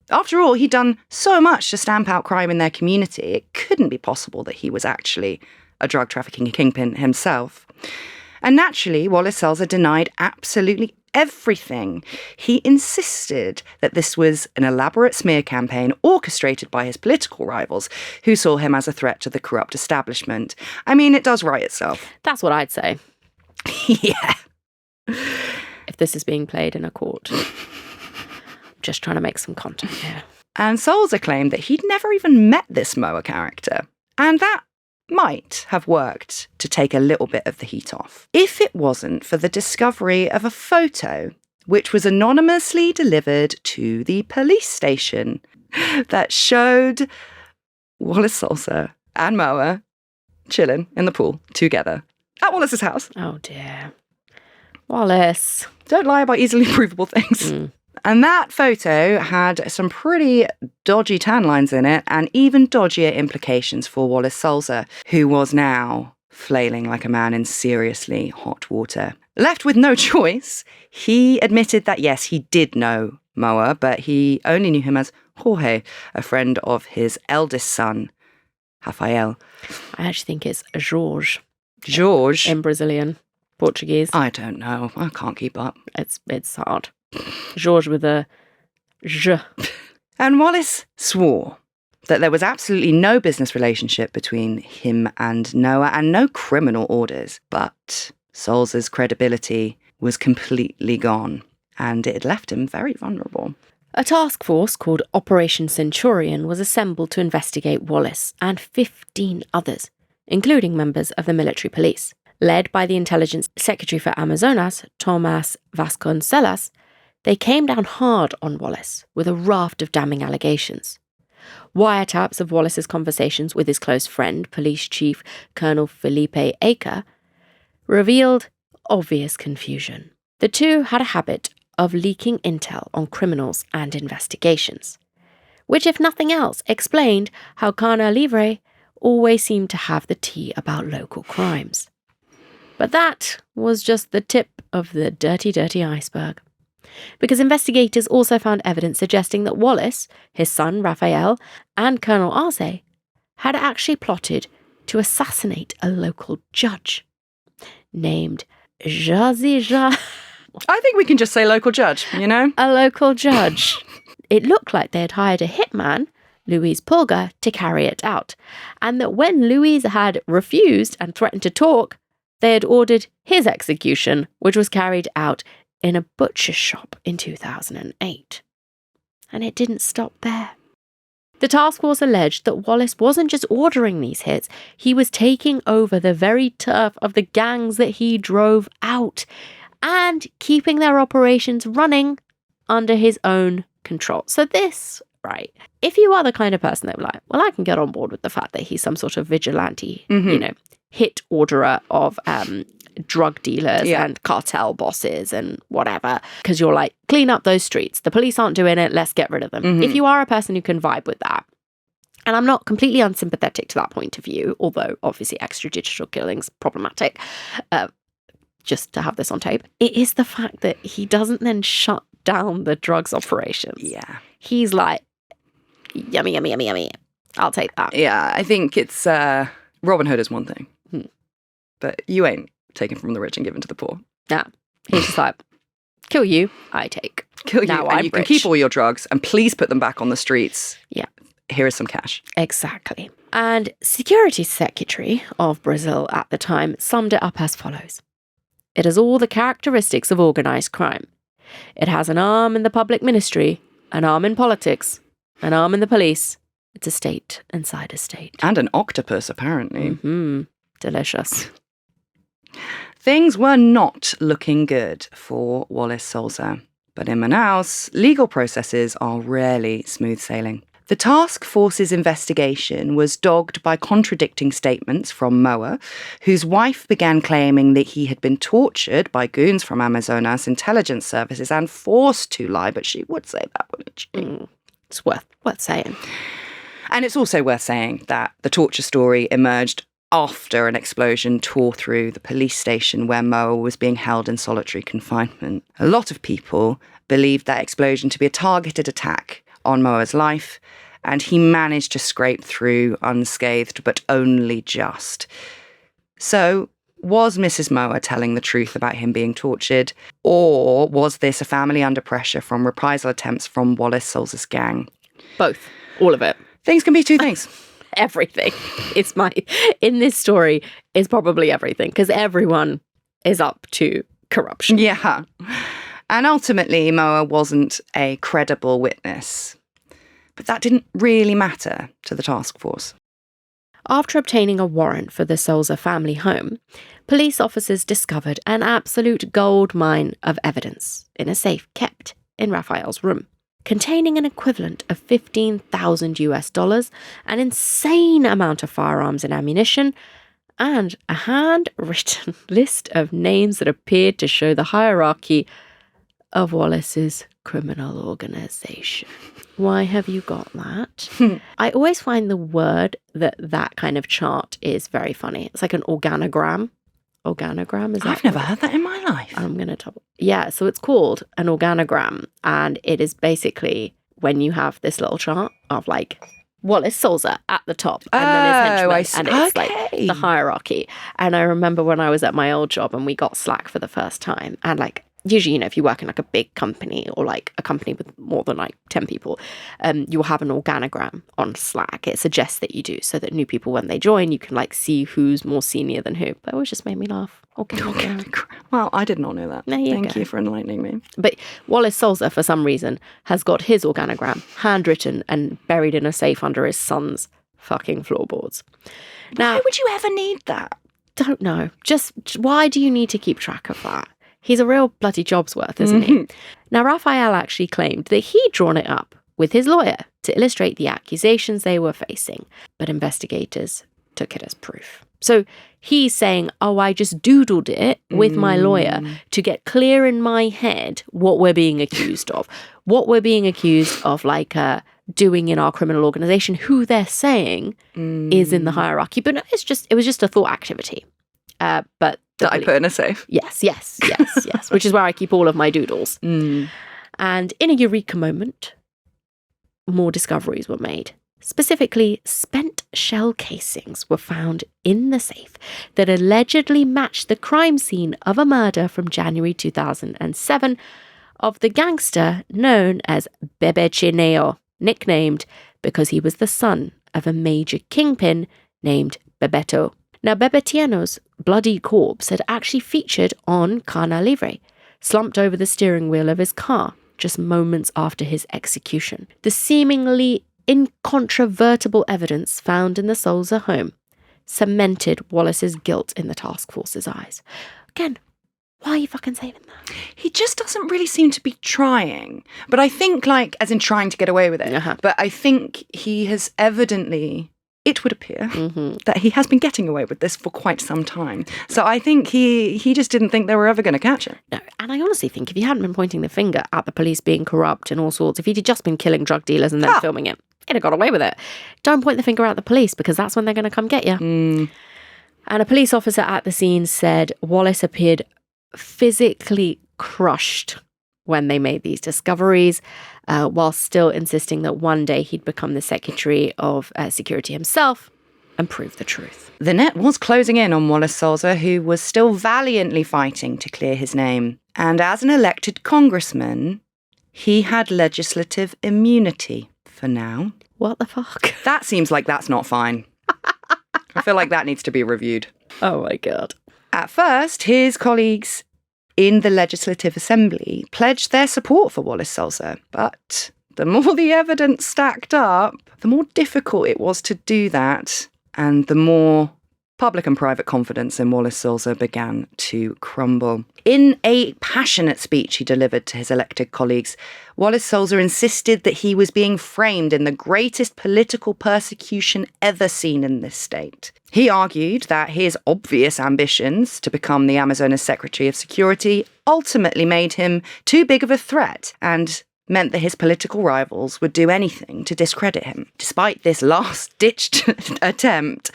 After all, he'd done so much to stamp out crime in their community, it couldn't be possible that he was actually a drug trafficking kingpin himself. And naturally, Wallace Souza denied absolutely everything. He insisted that this was an elaborate smear campaign orchestrated by his political rivals, who saw him as a threat to the corrupt establishment. I mean, it does write itself. That's what I'd say. Yeah. If this is being played in a court. Just trying to make some content here. And Souza claimed that he'd never even met this Moa character. And that might have worked to take a little bit of the heat off, if it wasn't for the discovery of a photo which was anonymously delivered to the police station that showed Wallace Souza and Moa chilling in the pool together at Wallace's house. Oh dear. Wallace. Don't lie about easily provable things. And that photo had some pretty dodgy tan lines in it and even dodgier implications for Wallace Souza, who was now flailing like a man in seriously hot water. Left with no choice, he admitted that yes, he did know Moa, but he only knew him as Jorge, a friend of his eldest son, Rafael. I actually think it's Jorge. Jorge? In Brazilian. Portuguese. I don't know. I can't keep up. It's hard. Jorge with a J. And Wallace swore that there was absolutely no business relationship between him and Noah and no criminal orders. But Souza's credibility was completely gone, and it had left him very vulnerable. A task force called Operation Centurion was assembled to investigate Wallace and 15 others, including members of the military police. Led by the Intelligence Secretary for Amazonas, Tomás Vasconcelos, they came down hard on Wallace with a raft of damning allegations. Wiretaps of Wallace's conversations with his close friend, Police Chief Colonel Felipe Aker, revealed obvious confusion. The two had a habit of leaking intel on criminals and investigations, which, if nothing else, explained how Canal Livre always seemed to have the tea about local crimes. But that was just the tip of the dirty, dirty iceberg. Because investigators also found evidence suggesting that Wallace, his son Raphael, and Colonel Arce had actually plotted to assassinate a local judge named Jazija. I think we can just say local judge, you know? A local judge. It looked like they had hired a hitman, Louise Pulga, to carry it out, and that when Louise had refused and threatened to talk, they had ordered his execution, which was carried out in a butcher's shop in 2008. And it didn't stop there. The task force alleged that Wallace wasn't just ordering these hits, he was taking over the very turf of the gangs that he drove out and keeping their operations running under his own control. So this, right, if you are the kind of person that would like, well, I can get on board with the fact that he's some sort of vigilante, hit orderer of drug dealers and cartel bosses and whatever, because you're like, clean up those streets. The police aren't doing it. Let's get rid of them. If you are a person who can vibe with that, and I'm not completely unsympathetic to that point of view, although obviously extrajudicial killing's problematic, just to have this on tape, it is the fact that he doesn't then shut down the drugs operations. Yeah. He's like, yummy, yummy, yummy, yummy. I'll take that. Yeah, I think it's Robin Hood is one thing, but you ain't taken from the rich and given to the poor. Nah, he's just like, kill you, I take. Kill you, now and I'm you can rich. keep all your drugs, and please put them back on the streets. Yeah. Here is some cash. Exactly. And Security Secretary of Brazil at the time summed it up as follows. It has all the characteristics of organised crime. It has an arm in the public ministry, an arm in politics, an arm in the police. It's a state inside a state. And an octopus, apparently. Delicious. Things were not looking good for Wallace Souza. But in Manaus, legal processes are rarely smooth sailing. The task force's investigation was dogged by contradicting statements from Moa, whose wife began claiming that he had been tortured by goons from Amazonas intelligence services and forced to lie, but she would say that, wouldn't she? It's worth saying. And it's also worth saying that the torture story emerged after an explosion tore through the police station where Moa was being held in solitary confinement. A lot of people believed that explosion to be a targeted attack on Moa's life, and he managed to scrape through unscathed, but only just. So, was Mrs. Moa telling the truth about him being tortured, or was this a family under pressure from reprisal attempts from Wallace Souza's gang? Both. All of it. Things can be two things. Everything. In this story is probably everything, because everyone is up to corruption. Yeah. And ultimately, Moa wasn't a credible witness. But that didn't really matter to the task force. After obtaining a warrant for the Souza family home, police officers discovered an absolute gold mine of evidence in a safe kept in Raphael's room, containing an equivalent of $15,000, an insane amount of firearms and ammunition, and a handwritten list of names that appeared to show the hierarchy of Wallace's criminal organisation. Why have you got that? I always find the word that kind of chart is very funny. It's like an organogram. Organogram, is that? I've never heard that in my life. I'm going to double. Yeah, so it's called an organogram, and it is basically when you have this little chart of like Wallace Souza at the top, and then his henchmen, and it's like the hierarchy. And I remember when I was at my old job and we got Slack for the first time, and like usually, if you work in like a big company or like a company with more than like 10 people, you'll have an organogram on Slack. It suggests that you do, so that new people, when they join, you can like see who's more senior than who. But it always just made me laugh. Organogram. Well, I did not know that. Thank you for enlightening me. But Wallace Souza, for some reason, has got his organogram handwritten and buried in a safe under his son's fucking floorboards. Now, why would you ever need that? Don't know. Just why do you need to keep track of that? He's a real bloody job's worth, isn't he? Now, Raphael actually claimed that he'd drawn it up with his lawyer to illustrate the accusations they were facing, but investigators took it as proof. So he's saying, oh, I just doodled it with my lawyer to get clear in my head what we're being accused of. What we're being accused of, like, doing in our criminal organization, who they're saying is in the hierarchy. But no, it was just a thought activity. But that I put in a safe. Yes, which is where I keep all of my doodles. And in a eureka moment, more discoveries were made. Specifically, spent shell casings were found in the safe that allegedly matched the crime scene of a murder from January 2007 of the gangster known as Bebe Chineo, nicknamed because he was the son of a major kingpin named Bebeto. Now, Bebetieno's bloody corpse had actually featured on Canal Livre, slumped over the steering wheel of his car just moments after his execution. The seemingly incontrovertible evidence found in the Souza home cemented Wallace's guilt in the task force's eyes. Again, why are you fucking saving that? He just doesn't really seem to be trying. But I think, like, as in trying to get away with it. But I think he has evidently, it would appear, that he has been getting away with this for quite some time. So I think he just didn't think they were ever going to catch him. No, and I honestly think if he hadn't been pointing the finger at the police being corrupt and all sorts, if he'd just been killing drug dealers and then filming it, he'd have got away with it. Don't point the finger at the police, because that's when they're going to come get you. And a police officer at the scene said Wallace appeared physically crushed when they made these discoveries, while still insisting that one day he'd become the Secretary of Security himself and prove the truth. The net was closing in on Wallace Souza, who was still valiantly fighting to clear his name. And as an elected congressman, he had legislative immunity for now. What the fuck? That seems like that's not fine. I feel like that needs to be reviewed. Oh my God. At first, his colleagues in the Legislative Assembly pledged their support for Wallace Souza. But the more the evidence stacked up, the more difficult it was to do that, and the more public and private confidence in Wallace Souza began to crumble. In a passionate speech he delivered to his elected colleagues, Wallace Souza insisted that he was being framed in the greatest political persecution ever seen in this state. He argued that his obvious ambitions to become the Amazonas Secretary of Security ultimately made him too big of a threat and meant that his political rivals would do anything to discredit him. Despite this last-ditched attempt,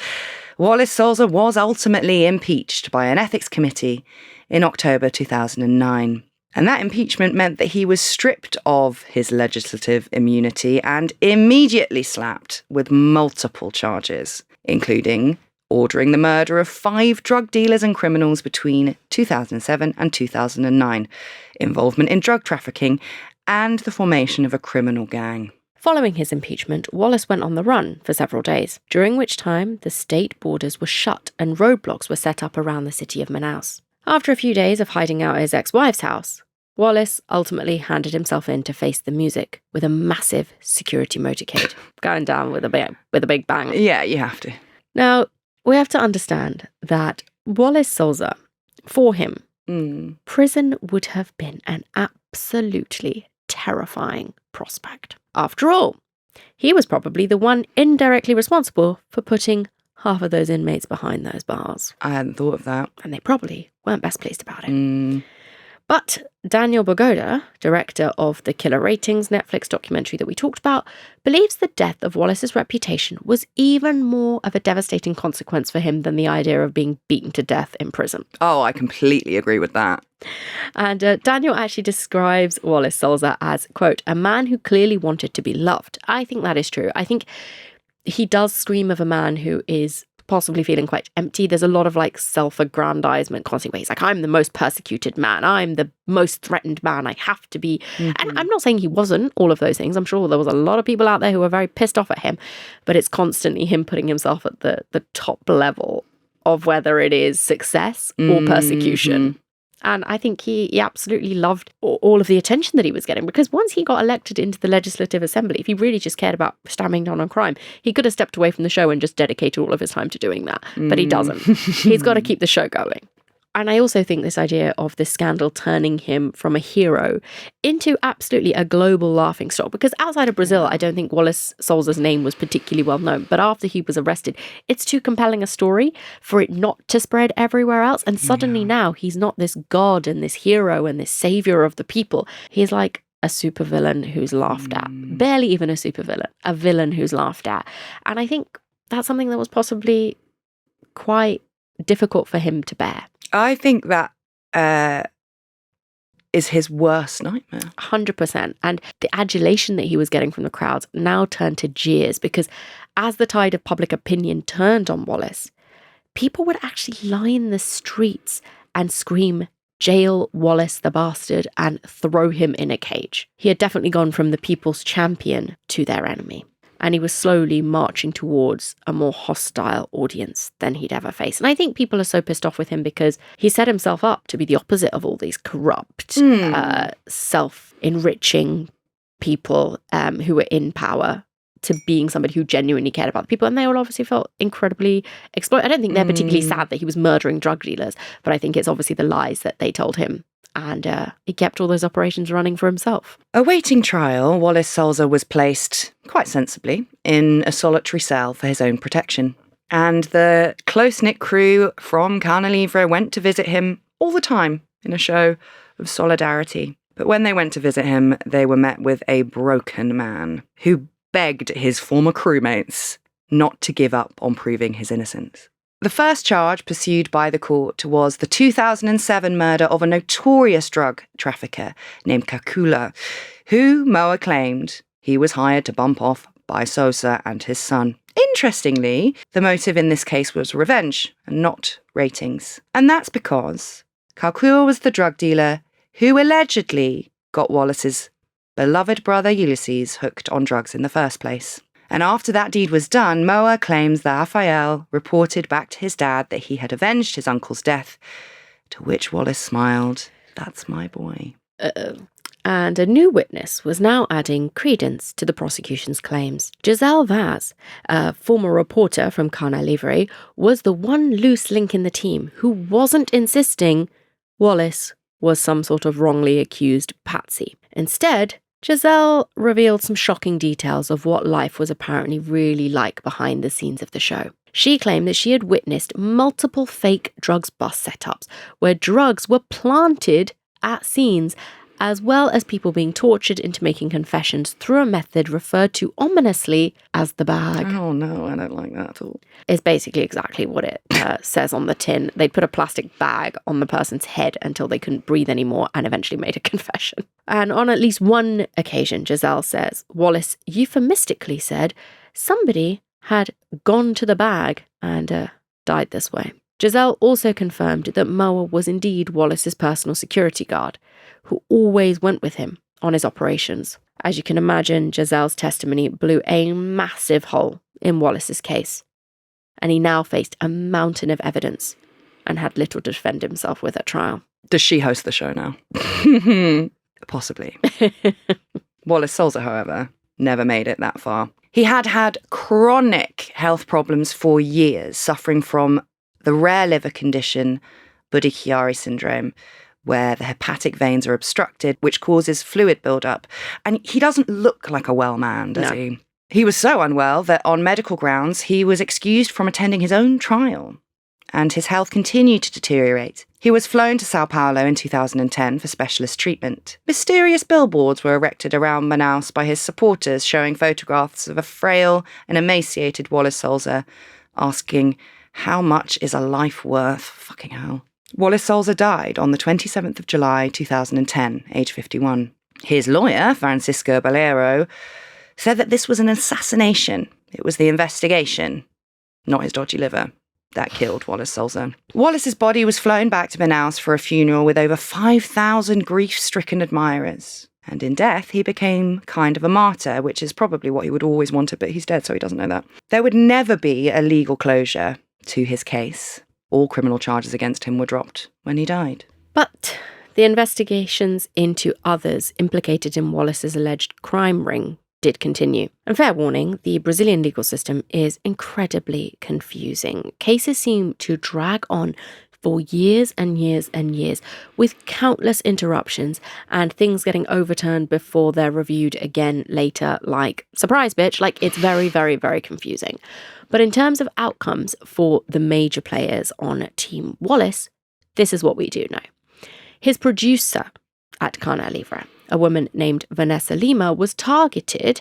Wallace Souza was ultimately impeached by an ethics committee in October 2009. And that impeachment meant that he was stripped of his legislative immunity and immediately slapped with multiple charges, including ordering the murder of 5 drug dealers and criminals between 2007 and 2009, involvement in drug trafficking, and the formation of a criminal gang. Following his impeachment, Wallace went on the run for several days, during which time the state borders were shut and roadblocks were set up around the city of Manaus. After a few days of hiding out at his ex-wife's house, Wallace ultimately handed himself in to face the music with a massive security motorcade, going down with a big bang. Yeah, you have to. Now, we have to understand that Wallace Souza, for him, prison would have been an absolutely terrifying prospect. After all, he was probably the one indirectly responsible for putting half of those inmates behind those bars. I hadn't thought of that. And they probably weren't best pleased about it. But Daniel Bogoda, director of the Killer Ratings Netflix documentary that we talked about, believes the death of Wallace's reputation was even more of a devastating consequence for him than the idea of being beaten to death in prison. Oh, I completely agree with that. And Daniel actually describes Wallace Souza as, quote, a man who clearly wanted to be loved. I think that is true. I think he does scream of a man who is possibly feeling quite empty. There's a lot of like self-aggrandizement constantly. He's like, I'm the most persecuted man. I'm the most threatened man. I have to be. And I'm not saying he wasn't all of those things. I'm sure there was a lot of people out there who were very pissed off at him, but it's constantly him putting himself at the top level of whether it is success or persecution. And I think he absolutely loved all of the attention that he was getting, because once he got elected into the Legislative Assembly, if he really just cared about stamping down on crime, he could have stepped away from the show and just dedicated all of his time to doing that. But he doesn't. He's got to keep the show going. And I also think this idea of this scandal turning him from a hero into absolutely a global laughingstock, because outside of Brazil, I don't think Wallace Souza's name was particularly well known. But after he was arrested, it's too compelling a story for it not to spread everywhere else. And suddenly now he's not this god and this hero and this savior of the people. He's like a supervillain who's laughed at. Barely even a supervillain, a villain who's laughed at. And I think that's something that was possibly quite difficult for him to bear. I think that is his worst nightmare. 100%. And the adulation that he was getting from the crowds now turned to jeers, because as the tide of public opinion turned on Wallace, people would actually line the streets and scream, "Jail Wallace the bastard," and throw him in a cage. He had definitely gone from the people's champion to their enemy. And he was slowly marching towards a more hostile audience than he'd ever faced. And I think people are so pissed off with him because he set himself up to be the opposite of all these corrupt, self-enriching people who were in power, to being somebody who genuinely cared about the people. And they all obviously felt incredibly exploited. I don't think they're particularly sad that he was murdering drug dealers, but I think it's obviously the lies that they told him. And he kept all those operations running for himself. Awaiting trial, Wallace Souza was placed, quite sensibly, in a solitary cell for his own protection. And the close-knit crew from Canal Livre went to visit him all the time in a show of solidarity. But when they went to visit him, they were met with a broken man who begged his former crewmates not to give up on proving his innocence. The first charge pursued by the court was the 2007 murder of a notorious drug trafficker named Kakula, who Moa claimed he was hired to bump off by Souza and his son. Interestingly, the motive in this case was revenge and not ratings. And that's because Kakula was the drug dealer who allegedly got Wallace's beloved brother Ulysses hooked on drugs in the first place. And after that deed was done, Moa claims that Rafael reported back to his dad that he had avenged his uncle's death, to which Wallace smiled. That's my boy. And a new witness was now adding credence to the prosecution's claims. Giselle Vaz, a former reporter from Canal Livre, was the one loose link in the team who wasn't insisting Wallace was some sort of wrongly accused patsy. Instead, Giselle revealed some shocking details of what life was apparently really like behind the scenes of the show. She claimed that she had witnessed multiple fake drugs bust setups where drugs were planted at scenes, as well as people being tortured into making confessions through a method referred to ominously as the bag. Oh no, I don't like that at all. It's basically exactly what it says on the tin. They put a plastic bag on the person's head until they couldn't breathe anymore and eventually made a confession. And on at least one occasion, Giselle says, Wallace euphemistically said somebody had gone to the bag and died this way. Giselle also confirmed that Moa was indeed Wallace's personal security guard, who always went with him on his operations. As you can imagine, Giselle's testimony blew a massive hole in Wallace's case, and he now faced a mountain of evidence and had little to defend himself with at trial. Does she host the show now? Possibly. Wallace Souza, however, never made it that far. He had chronic health problems for years, suffering from the rare liver condition Budd-Chiari syndrome, where the hepatic veins are obstructed, which causes fluid buildup. And he doesn't look like a well man, does he? He was so unwell that on medical grounds, he was excused from attending his own trial, and his health continued to deteriorate. He was flown to Sao Paulo in 2010 for specialist treatment. Mysterious billboards were erected around Manaus by his supporters, showing photographs of a frail and emaciated Wallace Souza, asking, "How much is a life worth?" Fucking hell. Wallace Souza died on the 27th of July 2010, age 51. His lawyer, Francisco Balero, said that this was an assassination. It was the investigation, not his dodgy liver, that killed Wallace Souza. Wallace's body was flown back to Manaus for a funeral with over 5,000 grief-stricken admirers. And in death, he became kind of a martyr, which is probably what he would always wanted, but he's dead, so he doesn't know that. There would never be a legal closure to his case. All criminal charges against him were dropped when he died. But the investigations into others implicated in Wallace's alleged crime ring did continue. And fair warning, the Brazilian legal system is incredibly confusing. Cases seem to drag on for years and years and years, with countless interruptions and things getting overturned before they're reviewed again later, like, surprise bitch, like it's very, very, very confusing. But in terms of outcomes for the major players on Team Wallace, this is what we do know. His producer at Canal Livre, a woman named Vanessa Lima, was targeted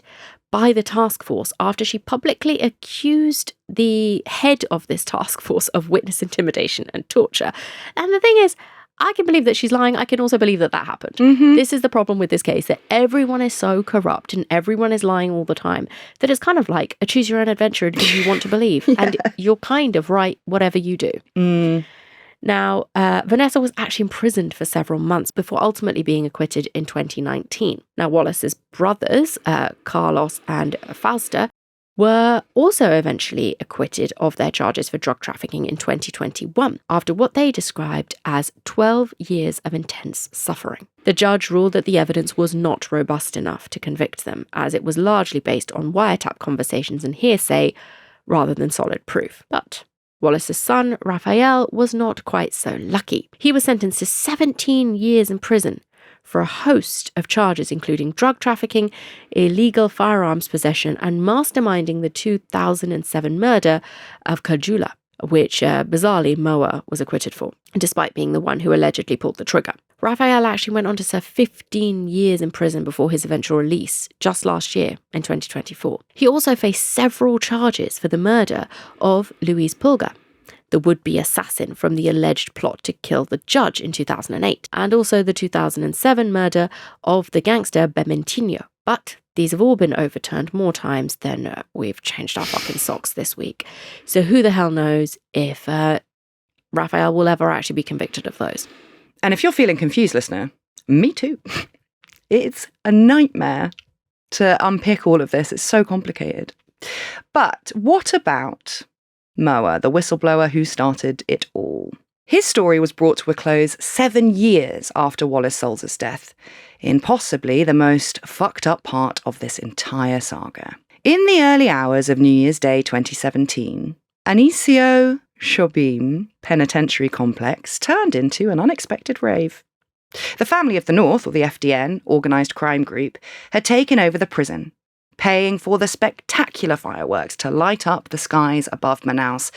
by the task force after she publicly accused the head of this task force of witness intimidation and torture. And the thing is, I can believe that she's lying. I can also believe that that happened. This is the problem with this case, that everyone is so corrupt and everyone is lying all the time that it's kind of like a choose your own adventure and who you want to believe. And you're kind of right, whatever you do. Now, Vanessa was actually imprisoned for several months before ultimately being acquitted in 2019. Now, Wallace's brothers, Carlos and Fausta, were also eventually acquitted of their charges for drug trafficking in 2021, after what they described as 12 years of intense suffering. The judge ruled that the evidence was not robust enough to convict them, as it was largely based on wiretap conversations and hearsay rather than solid proof. But Wallace's son, Raphael, was not quite so lucky. He was sentenced to 17 years in prison for a host of charges, including drug trafficking, illegal firearms possession, and masterminding the 2007 murder of Kajula, which bizarrely Moa was acquitted for, despite being the one who allegedly pulled the trigger. Raphael actually went on to serve 15 years in prison before his eventual release, just last year, in 2024. He also faced several charges for the murder of Luis Pulga, the would-be assassin from the alleged plot to kill the judge in 2008, and also the 2007 murder of the gangster Bementinho. But these have all been overturned more times than we've changed our fucking socks this week. So who the hell knows if Raphael will ever actually be convicted of those. And if you're feeling confused, listener, me too. It's a nightmare to unpick all of this. It's so complicated. But what about Moa, the whistleblower who started it all? His story was brought to a close 7 years after Wallace Souza's death, in possibly the most fucked up part of this entire saga. In the early hours of New Year's Day 2017, Anísio Jobim Penitentiary Complex turned into an unexpected rave. The Family of the North, or the FDN, organised crime group, had taken over the prison, paying for the spectacular fireworks to light up the skies above Manaus,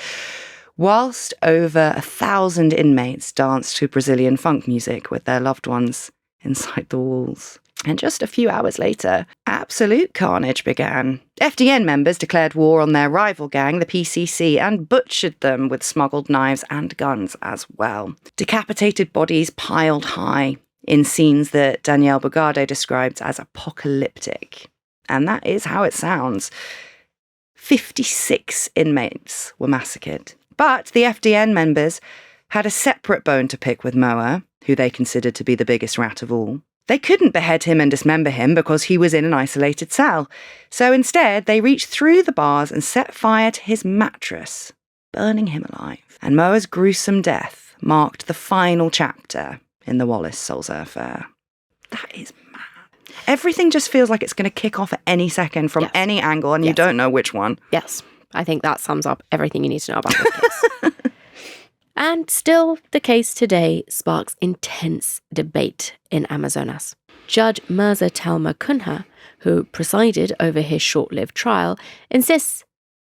whilst over 1,000 inmates danced to Brazilian funk music with their loved ones inside the walls. And just a few hours later, absolute carnage began. FDN members declared war on their rival gang, the PCC, and butchered them with smuggled knives and guns as well. Decapitated bodies piled high in scenes that Daniel Bugado described as apocalyptic. And that is how it sounds. 56 inmates were massacred. But the FDN members had a separate bone to pick with Moa, who they considered to be the biggest rat of all. They couldn't behead him and dismember him because he was in an isolated cell. So instead, they reached through the bars and set fire to his mattress, burning him alive. And Moa's gruesome death marked the final chapter in the Wallace Souza affair. That is mad. Everything just feels like it's going to kick off at any second from any angle, and you don't know which one. Yes, I think that sums up everything you need to know about this case. And still, the case today sparks intense debate in Amazonas. Judge Mirza Telma Cunha, who presided over his short-lived trial, insists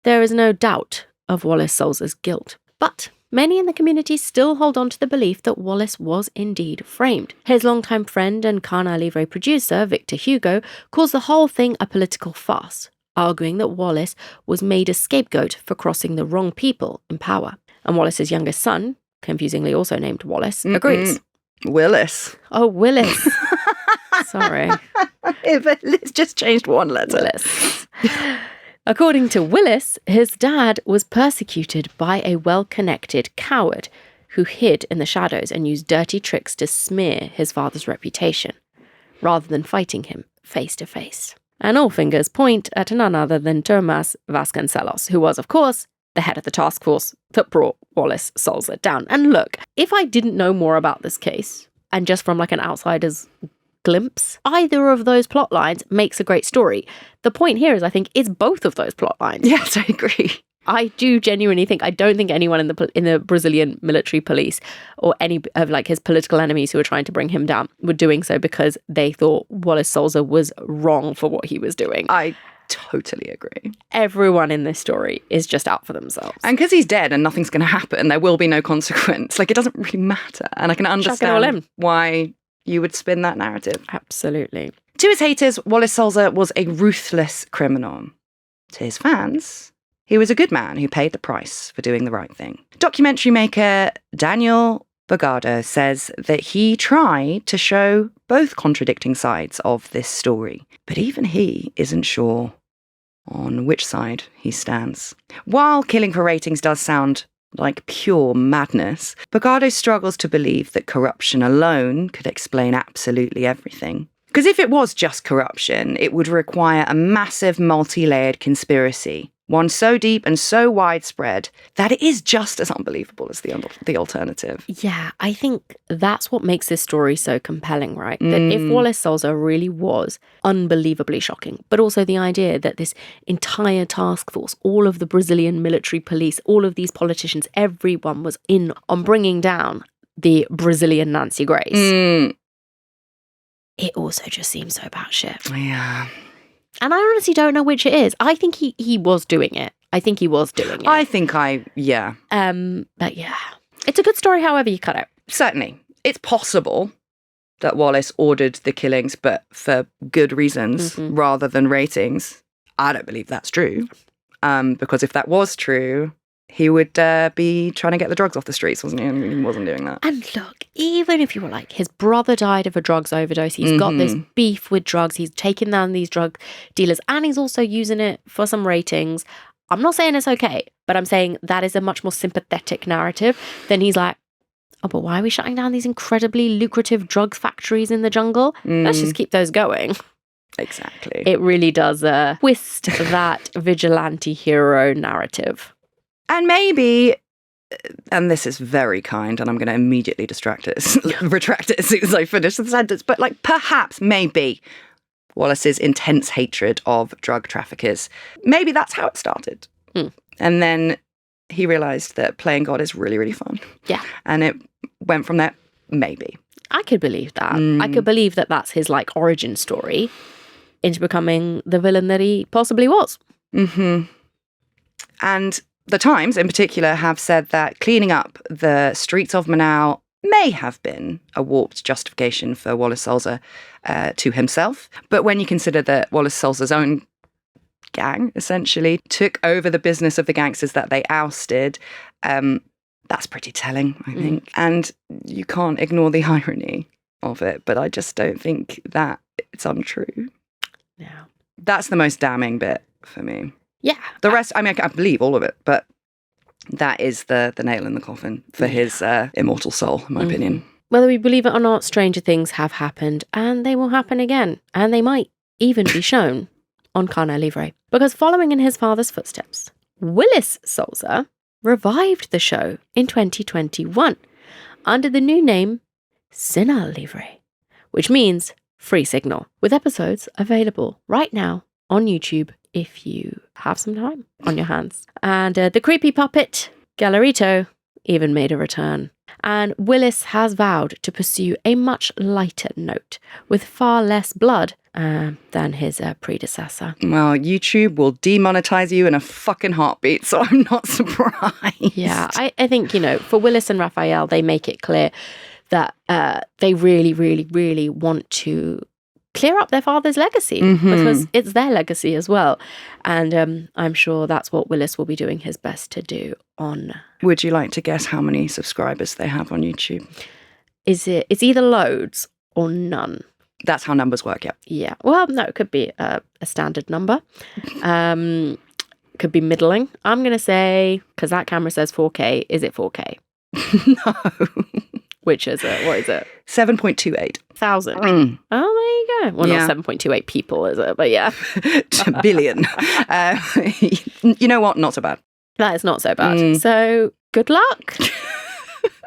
there is no doubt of Wallace Souza's guilt. But many in the community still hold on to the belief that Wallace was indeed framed. His longtime friend and Canal Livre producer, Victor Hugo, calls the whole thing a political farce, arguing that Wallace was made a scapegoat for crossing the wrong people in power. And Wallace's youngest son, confusingly also named Wallace, agrees. Willis. Oh, Willis. Sorry. It's just changed one letter. Willis. According to Willis, his dad was persecuted by a well-connected coward who hid in the shadows and used dirty tricks to smear his father's reputation, rather than fighting him face to face. And all fingers point at none other than Tomas Vasconcelos, who was, of course, the head of the task force that brought Wallace Souza down. And look, if I didn't know more about this case, and just from like an outsider's glimpse, either of those plot lines makes a great story. The point here is, I think, it's both of those plot lines. Yes, I agree. I do genuinely think, I don't think anyone in the Brazilian military police or any of like his political enemies who were trying to bring him down were doing so because they thought Wallace Souza was wrong for what he was doing. I totally agree. Everyone in this story is just out for themselves. And because he's dead and nothing's going to happen, there will be no consequence. Like, it doesn't really matter. And I can understand why you would spin that narrative. Absolutely. To his haters, Wallace Souza was a ruthless criminal. To his fans, he was a good man who paid the price for doing the right thing. Documentary maker Daniel Bogado says that he tried to show both contradicting sides of this story, but even he isn't sure on which side he stands. While killing for ratings does sound like pure madness, Bogado struggles to believe that corruption alone could explain absolutely everything. Because if it was just corruption, it would require a massive multi-layered conspiracy, one so deep and so widespread that it is just as unbelievable as the alternative. Yeah, I think that's what makes this story so compelling, right? That if Wallace Souza really was unbelievably shocking, but also the idea that this entire task force, all of the Brazilian military police, all of these politicians, everyone was in on bringing down the Brazilian Nancy Grace. It also just seems so batshit. Yeah. And I honestly don't know which it is. I think he was doing it. I think he was doing it. Yeah. But yeah. It's a good story however you cut it. Certainly. It's possible that Wallace ordered the killings, but for good reasons rather than ratings. I don't believe that's true. Because if that was true, he would be trying to get the drugs off the streets, wasn't he? And he wasn't doing that. And look, even if you were like, his brother died of a drugs overdose, he's got this beef with drugs, he's taken down these drug dealers, and he's also using it for some ratings. I'm not saying it's okay, but I'm saying that is a much more sympathetic narrative than he's like, oh, but why are we shutting down these incredibly lucrative drug factories in the jungle? Let's just keep those going. Exactly. It really does twist that vigilante hero narrative. And maybe, and this is very kind, and I'm going to immediately retract it as soon as I finish the sentence, but like perhaps, maybe, Wallace's intense hatred of drug traffickers, maybe that's how it started. And then he realised that playing God is really, really fun. Yeah. And it went from there, maybe. I could believe that. I could believe that that's his like origin story into becoming the villain that he possibly was. And the Times, in particular, have said that cleaning up the streets of Manaus may have been a warped justification for Wallace Souza to himself. But when you consider that Wallace Souza's own gang, essentially, took over the business of the gangsters that they ousted, that's pretty telling, I think. And you can't ignore the irony of it, but I just don't think that it's untrue. Yeah. That's the most damning bit for me. Yeah. The rest, I mean, I believe all of it, but that is the nail in the coffin for his immortal soul, in my opinion. Whether we believe it or not, stranger things have happened, and they will happen again. And they might even be shown on Canal Livre. Because following in his father's footsteps, Wallace Souza revived the show in 2021 under the new name Canal Livre, which means free signal, with episodes available right now on YouTube if you have some time on your hands. And the creepy puppet, Gallerito, even made a return. And Wallace has vowed to pursue a much lighter note with far less blood than his predecessor. Well, YouTube will demonetize you in a fucking heartbeat, so I'm not surprised. Yeah, I think, for Wallace and Raphael, they make it clear that they really, really, really want to clear up their father's legacy because it's their legacy as well. And I'm sure that's what Wallace will be doing his best to do on. Would you like to guess how many subscribers they have on YouTube? It's either loads or none. That's how numbers work, yeah. Yeah. Well, no, it could be a standard number. could be middling. I'm going to say, because that camera says 4K, is it 4K? No. Which is it? What is it? 7.28. 1,000. Mm. Oh, there you go. Well, Yeah. not 7.28 people, is it? But yeah. Billion. You know what? Not so bad. That is not so bad. Mm. So, good luck.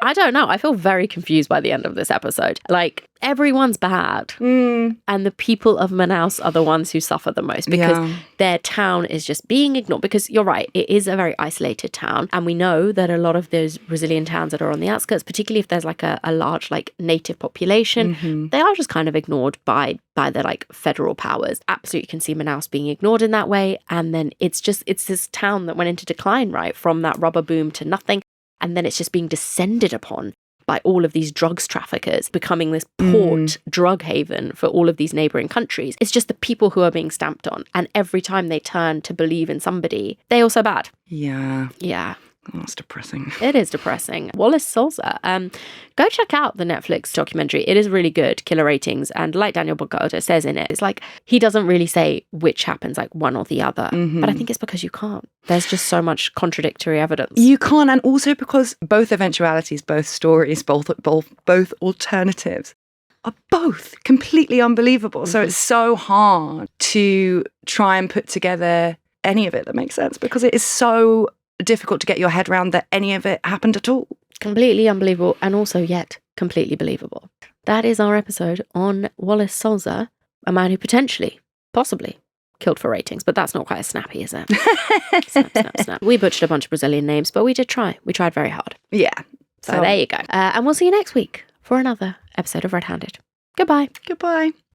I don't know. I feel very confused by the end of this episode. Like, everyone's bad. Mm. And the people of Manaus are the ones who suffer the most because Yeah. their town is just being ignored. Because you're right, it is a very isolated town. And we know that a lot of those Brazilian towns that are on the outskirts, particularly if there's like a large like native population, they are just kind of ignored by the like federal powers. Absolutely can see Manaus being ignored in that way. And then it's this town that went into decline, right? From that rubber boom to nothing. And then it's just being descended upon by all of these drugs traffickers, becoming this port drug haven for all of these neighboring countries. It's just the people who are being stamped on. And every time they turn to believe in somebody, they also bad. Yeah. Yeah. Oh, that's depressing. It is depressing. Wallace Souza. Go check out the Netflix documentary. It is really good, killer ratings. And like Daniel Bogota says in it, it's like he doesn't really say which happens, like one or the other. But I think it's because you can't. There's just so much contradictory evidence. You can't, and also because both eventualities, both stories, both alternatives are both completely unbelievable. So it's so hard to try and put together any of it that makes sense because it is so difficult to get your head around that any of it happened at all. Completely unbelievable and also yet completely believable. That is our episode on Wallace Souza, a man who potentially, possibly, killed for ratings, but that's not quite as snappy, is it? Snap, snap, snap. We butchered a bunch of Brazilian names, but we did try. We tried very hard. Yeah. So there you go. And we'll see you next week for another episode of Red Handed. Goodbye. Goodbye.